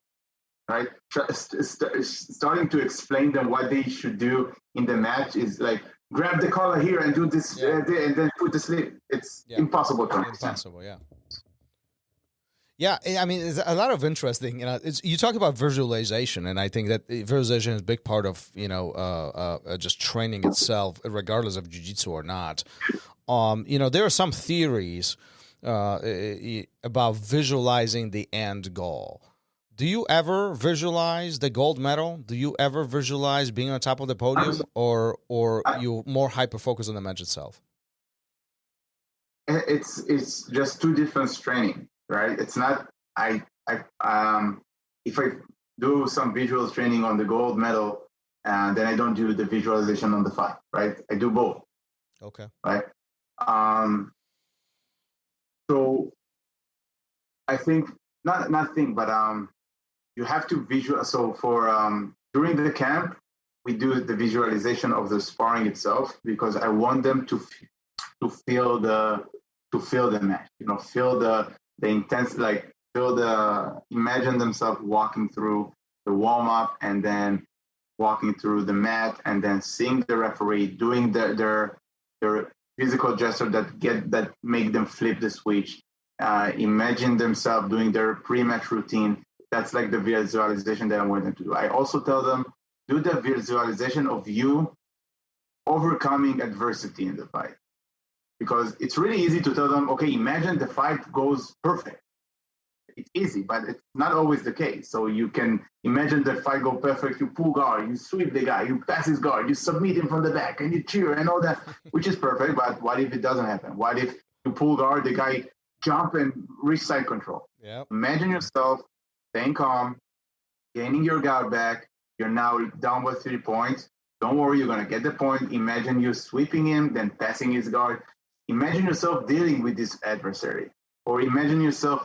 Right? Starting to explain them what they should do in the match is like, grab the collar here and do this, and then put the sleeve. It's impossible to understand. Impossible, yeah. Yeah, I mean, there's a lot of interesting. You talk about visualization, and I think that visualization is a big part of just training itself, regardless of jiu-jitsu or not. There are some theories about visualizing the end goal. Do you ever visualize the gold medal? Do you ever visualize being on top of the podium, or you more hyper focus on the match itself? It's just two different training, right? It's not if I do some visual training on the gold medal, and then I don't do the visualization on the fight, right? I do both. Okay. Right. So I think but you have to visual. So for during the camp, we do the visualization of the sparring itself, because I want them to feel the match. Feel the intense, imagine themselves walking through the warm up, and then walking through the mat, and then seeing the referee doing their physical gesture that make them flip the switch. Imagine themselves doing their pre-match routine. That's like the visualization that I want them to do. I also tell them, do the visualization of you overcoming adversity in the fight. Because it's really easy to tell them, okay, imagine the fight goes perfect. It's easy, but it's not always the case. So you can imagine the fight go perfect. You pull guard, you sweep the guy, you pass his guard, you submit him from the back, and you cheer and all that, which is perfect. But what if it doesn't happen? What if you pull guard, the guy jump and reach side control? Yep. Imagine yourself staying calm, gaining your guard back. You're now down by 3 points. Don't worry, you're going to get the point. Imagine you sweeping him, then passing his guard. Imagine yourself dealing with this adversary. Or imagine yourself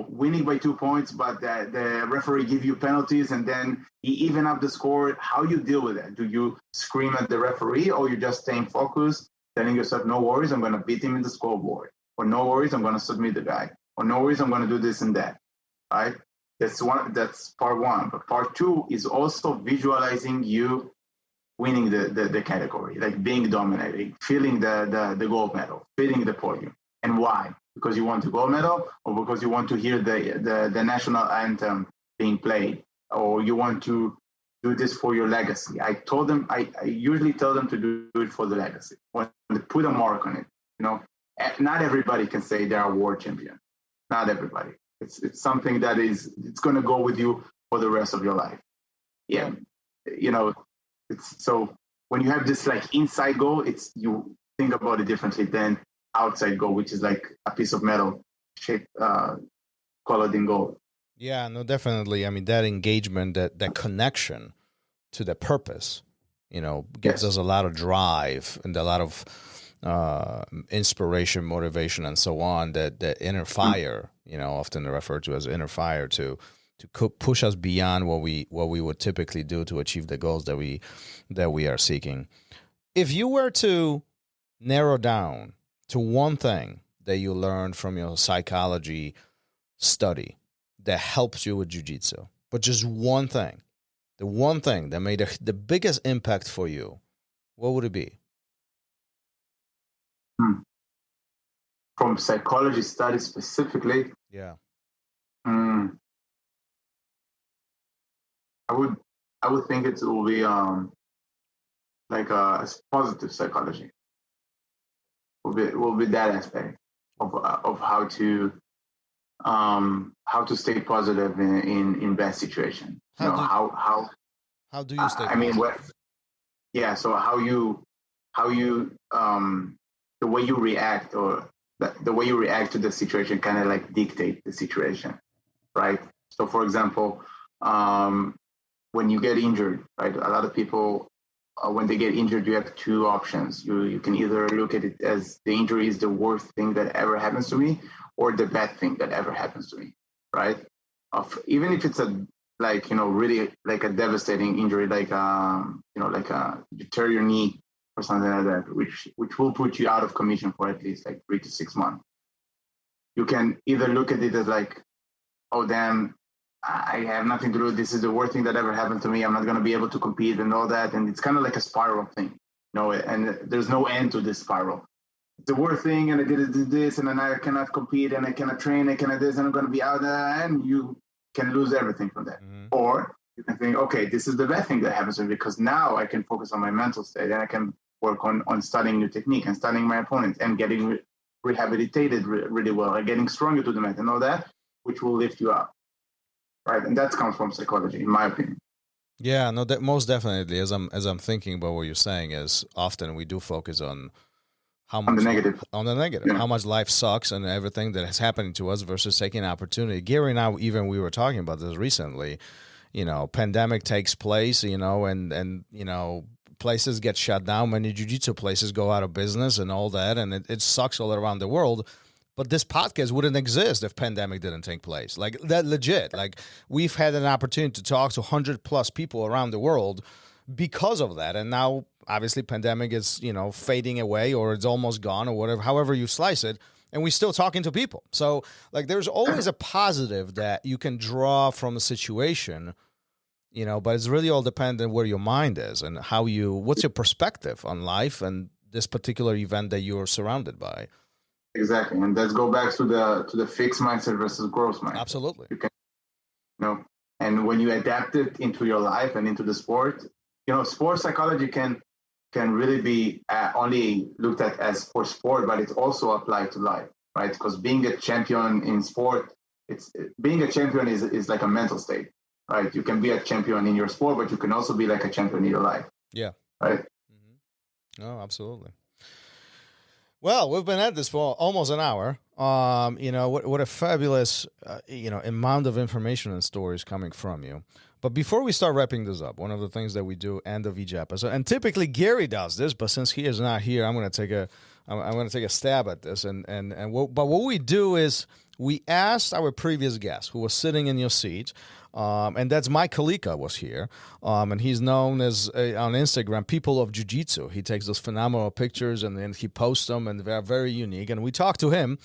winning by 2 points, but the referee give you penalties, and then he even up the score. How you deal with that? Do you scream at the referee, or you're just staying focused, telling yourself, no worries, I'm going to beat him in the scoreboard. Or no worries, I'm going to submit the guy. Or no worries, I'm going to do this and that. right? That's part one. But part two is also visualizing you winning the category, like being dominating, feeling the gold medal, feeling the podium. And why? Because you want the gold medal, or because you want to hear the national anthem being played, or you want to do this for your legacy. I usually tell them to do it for the legacy. Want to put a mark on it. Not everybody can say they're a world champion. Not everybody. It's something that it's going to go with you for the rest of your life. Yeah, it's so when you have this like inside goal, you think about it differently than outside goal, which is like a piece of metal shaped, colored in gold. Yeah, no, definitely. I mean, that engagement, that connection to the purpose, gives us a lot of drive and a lot of inspiration, motivation, and so on. That inner fire, often referred to as inner fire, to push us beyond what we would typically do to achieve the goals that we are seeking. If you were to narrow down to one thing that you learned from your psychology study that helps you with jiu-jitsu, but just one thing, the one thing that made the biggest impact for you, what would it be? From psychology studies specifically, yeah, I would think it will be like a positive psychology. Will be that aspect of how to stay positive in bad situation. How do you stay? I mean, so how you the way you react, or the way you react to the situation kind of like dictate the situation, right? So for example, when you get injured, right? A lot of people, when they get injured, you have two options. You can either look at it as the injury is the worst thing that ever happens to me, or the bad thing that ever happens to me, right? Even if it's really like a devastating injury, like you tear your knee or something like that, which will put you out of commission for at least like 3 to 6 months. You can either look at it as like, oh damn, I have nothing to do. This is the worst thing that ever happened to me. I'm not going to be able to compete and all that. And it's kind of like a spiral thing, and there's no end to this spiral. It's the worst thing, and I did this, and then I cannot compete, and I cannot train, I cannot this, and I'm going to be out there, and you can lose everything from that. Mm-hmm. Or you can think, okay, this is the best thing that happens to me, because now I can focus on my mental state, and I can work on studying new technique and studying my opponent and getting rehabilitated really well and getting stronger to the mat and all that, which will lift you up. Right, and that comes from psychology, in my opinion. Yeah, no, that most definitely. As I'm thinking about what you're saying, is often we do focus on how much on the negative, yeah. How much life sucks and everything that is happening to us versus taking an opportunity. Gary and I, we were talking about this recently. Pandemic takes place, and places get shut down. Many jiu-jitsu places go out of business and all that, and it sucks all around the world. But this podcast wouldn't exist if pandemic didn't take place. Like that, legit. Like we've had an opportunity to talk to 100+ people around the world because of that. And now, obviously, pandemic is fading away, or it's almost gone, or whatever. However you slice it, and we're still talking to people. So, like, there's always a positive that you can draw from a situation. But it's really all dependent where your mind is and what's your perspective on life and this particular event that you're surrounded by. Exactly, and let's go back to the fixed mindset versus growth mindset. Absolutely. You can, and when you adapt it into your life and into the sport, sports psychology can really be only looked at as for sport, but it's also applied to life, right? Because being a champion in sport, being a champion is like a mental state, right? You can be a champion in your sport, but you can also be like a champion in your life. Yeah. Right. Mm-hmm. No, absolutely. Well, we've been at this for almost an hour. What a fabulous, amount of information and stories coming from you. But before we start wrapping this up, one of the things that we do end of each episode, and typically Gary does this, but since he is not here, I'm going to take I'm going to take a stab at this. But what we do is we asked our previous guest who was sitting in your seat, and that's Mike Kalika was here, and he's known as on Instagram People of Jiu Jitsu. He takes those phenomenal pictures and then he posts them, and they're very unique. And we talked to him,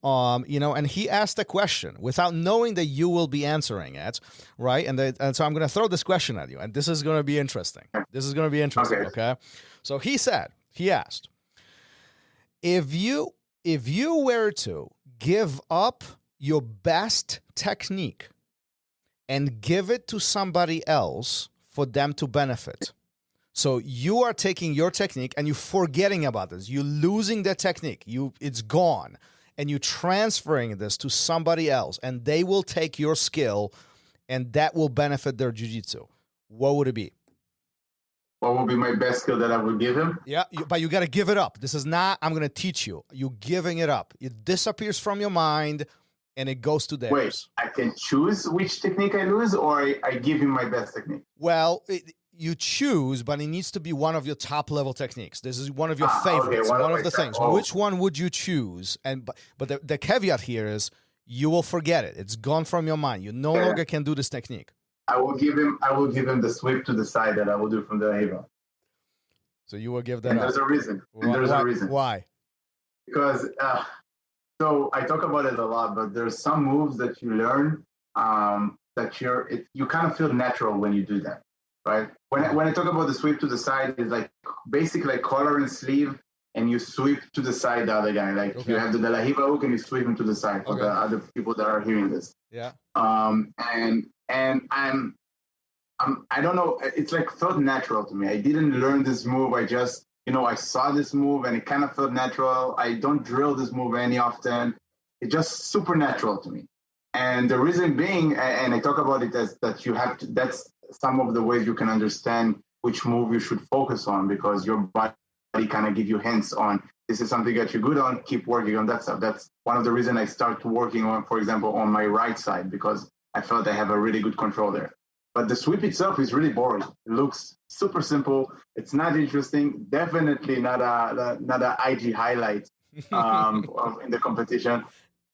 and he asked a question without knowing that you will be answering it, right? And so I'm going to throw this question at you, and this is going to be interesting. Okay? So he asked, if you were to give up your best technique and give it to somebody else for them to benefit. So you are taking your technique and you're forgetting about this. You're losing the technique. It's gone. And you're transferring this to somebody else, and they will take your skill, and that will benefit their jiu-jitsu. What would it be? What would be my best skill that I would give him? Yeah, but you got to give it up. This is not, I'm going to teach you. You're giving it up. It disappears from your mind, and it goes to theirs. Wait, I can choose which technique I lose, or I give him my best technique? Well, you choose, but it needs to be one of your top level techniques. This is one of your favorites, okay, one of the things. Oh. Which one would you choose? But the caveat here is you will forget it. It's gone from your mind. You no longer can do this technique. I will give him the sweep to the side that I will do from the Hiva. So you will give that and up. There's a reason. A reason. Why? Because so I talk about it a lot, but there's some moves that you learn that you kind of feel natural when you do that, right? When I talk about the sweep to the side, it's like basically like collar and sleeve, and you sweep to the side the other guy. Like you have the De La Hiva hook and you sweep him to the side for the other people that are hearing this. Yeah. And I don't know, it's like felt natural to me. I didn't learn this move. I just, I saw this move and it kind of felt natural. I don't drill this move any often. It's just super natural to me. And the reason being, and I talk about it as that that's some of the ways you can understand which move you should focus on, because your body kind of give you hints on, this is something that you're good on, keep working on that stuff. That's one of the reasons I started working on, for example, on my right side, because I felt I have a really good control there. But the sweep itself is really boring. It looks super simple. It's not interesting. Definitely not a IG highlight in the competition.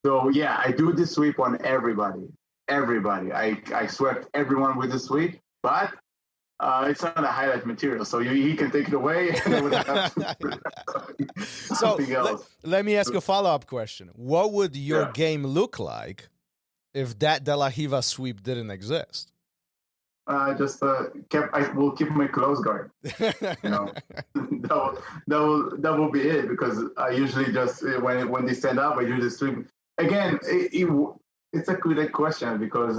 So yeah, I do the sweep on everybody. I swept everyone with the sweep, but it's not a highlight material, so he can take it away. So let me ask a follow-up question. What would your game look like if that De La Hiva sweep didn't exist? I will keep my close guard. That will be it, because I usually just when they stand up, I do the sweep. Again, it's a good question, because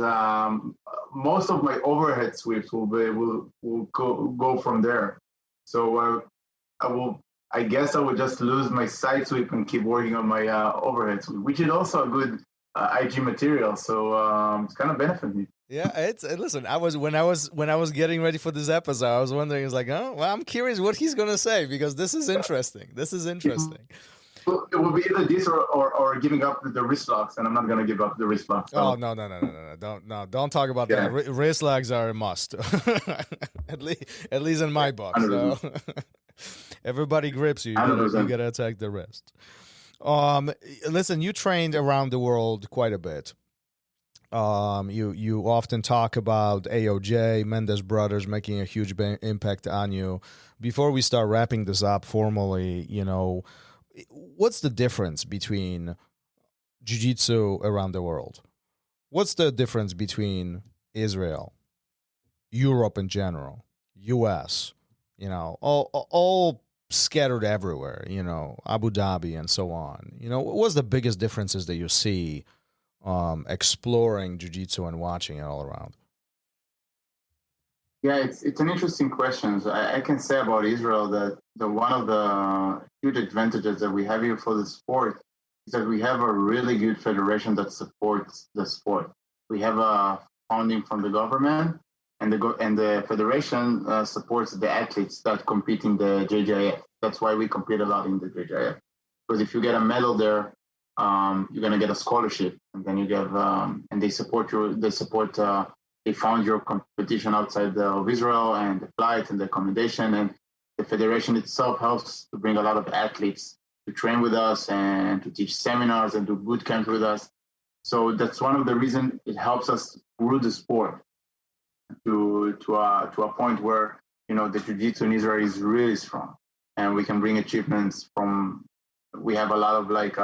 most of my overhead sweeps will go from there. So I guess I would just lose my side sweep and keep working on my overhead sweep, which is also a good IG material. So it's kind of benefit me. Yeah, listen. When I was getting ready for this episode, I was wondering, it's like, oh, well, I'm curious what he's gonna say, because this is interesting. It will be either this or giving up the wrist locks, and I'm not gonna give up the wrist locks. So. Oh no! Don't talk about that. Wrist locks are a must, at least in my book. So. Everybody grips you. You gotta attack the wrist. Listen, you trained around the world quite a bit. You often talk about AOJ, Mendes brothers making a huge impact on you. Before we start wrapping this up formally, what's the difference between jiu-jitsu around the world? What's the difference between Israel, Europe in general, US, all scattered everywhere, Abu Dhabi and so on? What's the biggest differences that you see exploring jiu-jitsu and watching it all around? Yeah, it's an interesting question. So I can say about Israel that one of the huge advantages that we have here for the sport is that we have a really good federation that supports the sport. We have a funding from the government, and the federation supports the athletes that compete in the JJF. That's why we compete a lot in the JJF, because if you get a medal there, you're gonna get a scholarship, and then you get and they support you. They fund your competition outside of Israel, and the flights and the accommodation, and the federation itself helps to bring a lot of athletes train with us and to teach seminars and do boot camps with us. So that's one of the reasons it helps us grow the sport to a point where, you know, the jiu-jitsu in Israel is really strong, and we can bring achievements from. We have a lot of like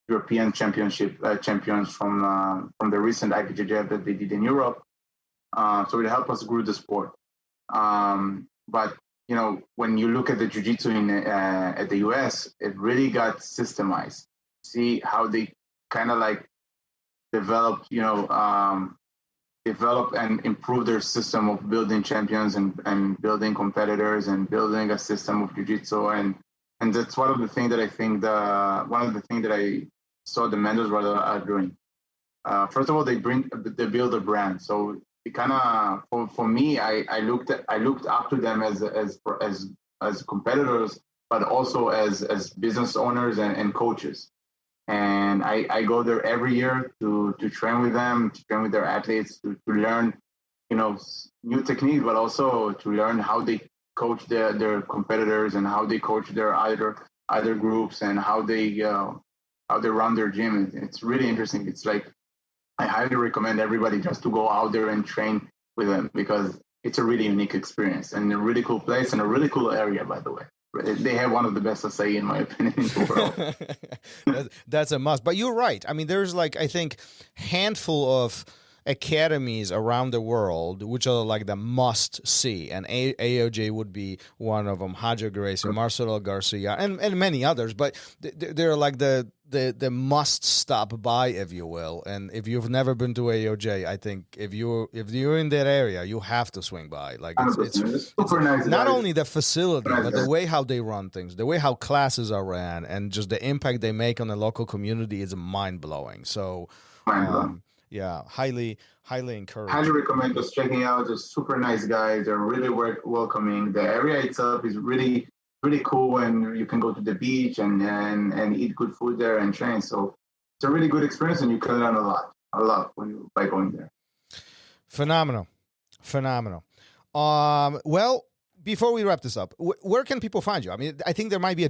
European championship champions from the recent IPJJF that they did in Europe. So it helped us grow the sport. But you know, when you look at the jiu-jitsu at the US, it really got systemized. See how they kind of like develop and improve their system of building champions and building competitors and building a system of jiu-jitsu. And that's one of the things that I think that I saw the mentors are doing. First of all, they build a brand. So it kind of, for me, I looked up to them as competitors, but also as business owners and coaches. And I go there every year to train with them, to train with their athletes, to learn, you know, new techniques, but also to learn how they coach their competitors and how they coach their other groups and how they run their gym. It's really interesting. It's like, I highly recommend everybody just to go out there and train with them, because it's a really unique experience and a really cool place and a really cool area, by the way. They have one of the best acai, in my opinion, in the world. That's a must. But you're right. I mean, there's like, I think, handful of academies around the world which are like the must see, and AOJ would be one of them. Haja Gracie, Marcelo Garcia, and many others. But they're like the must stop by, if you will. And if you've never been to AOJ, I think if you're in that area, you have to swing by. Like it's super nice. Not only the facility, but the way how they run things, the way how classes are ran, and just the impact they make on the local community is mind blowing. So. Yeah, highly encouraged. Highly recommend just checking out. They're super nice guys. They're really welcoming. The area itself is really, really cool, and you can go to the beach and eat good food there and train. So it's a really good experience, and you can learn a lot by going there. Phenomenal. Well, before we wrap this up, where can people find you? I mean, I think there might be a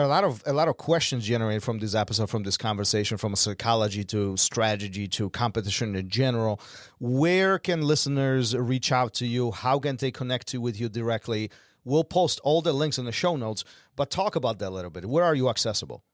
lot of questions generated from this episode, from this conversation, from psychology to strategy to competition in general. Where can listeners reach out to you? How can they connect with you directly? We'll post all the links in the show notes, but talk about that a little bit. Where are you accessible?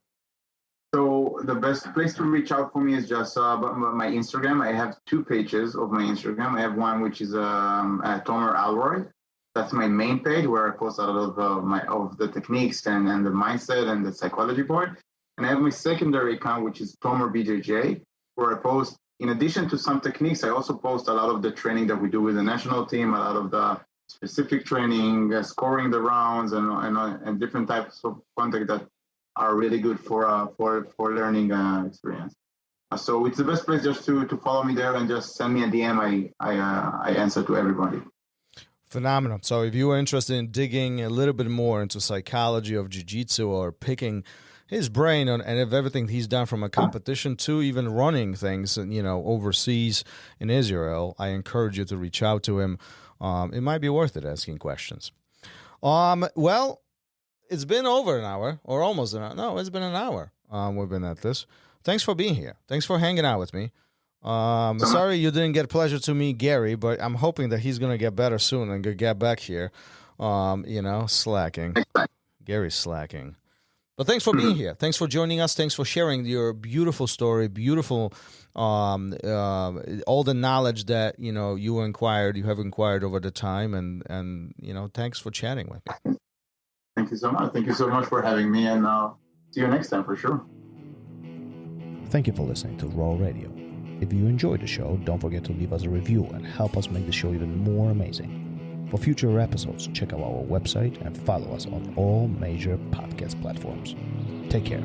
So the best place to reach out for me is just my Instagram. I have 2 pages of my Instagram. I have one which is Tomer Alroy. That's my main page, where I post a lot of the techniques and the mindset and the psychology part. And I have my secondary account, which is Tomer BJJ, where I post, in addition to some techniques, I also post a lot of the training that we do with the national team, a lot of the specific training, scoring the rounds, and different types of content that are really good for learning experience. So it's the best place just to follow me there and just send me a DM. I answer to everybody. Phenomenal. So if you are interested in digging a little bit more into psychology of jiu-jitsu, or picking his brain on and of everything he's done from a competition to even running things, you know, overseas in Israel, I encourage you to reach out to him. It might be worth it asking questions. Well, it's been over an hour, or almost an hour. No, it's been an hour. We've been at this. Thanks for being here. Thanks for hanging out with me. Sorry you didn't get pleasure to meet Gary, but I'm hoping that he's going to get better soon and get back here. Slacking. Gary's slacking. But thanks for being here. Thanks for joining us. Thanks for sharing your beautiful story, beautiful, all the knowledge that, you know, you have inquired over the time. And you know, thanks for chatting with me. Thank you so much. Thank you so much for having me, and see you next time for sure. Thank you for listening to RŌL Radio. If you enjoyed the show, don't forget to leave us a review and help us make the show even more amazing. For future episodes, check out our website and follow us on all major podcast platforms. Take care.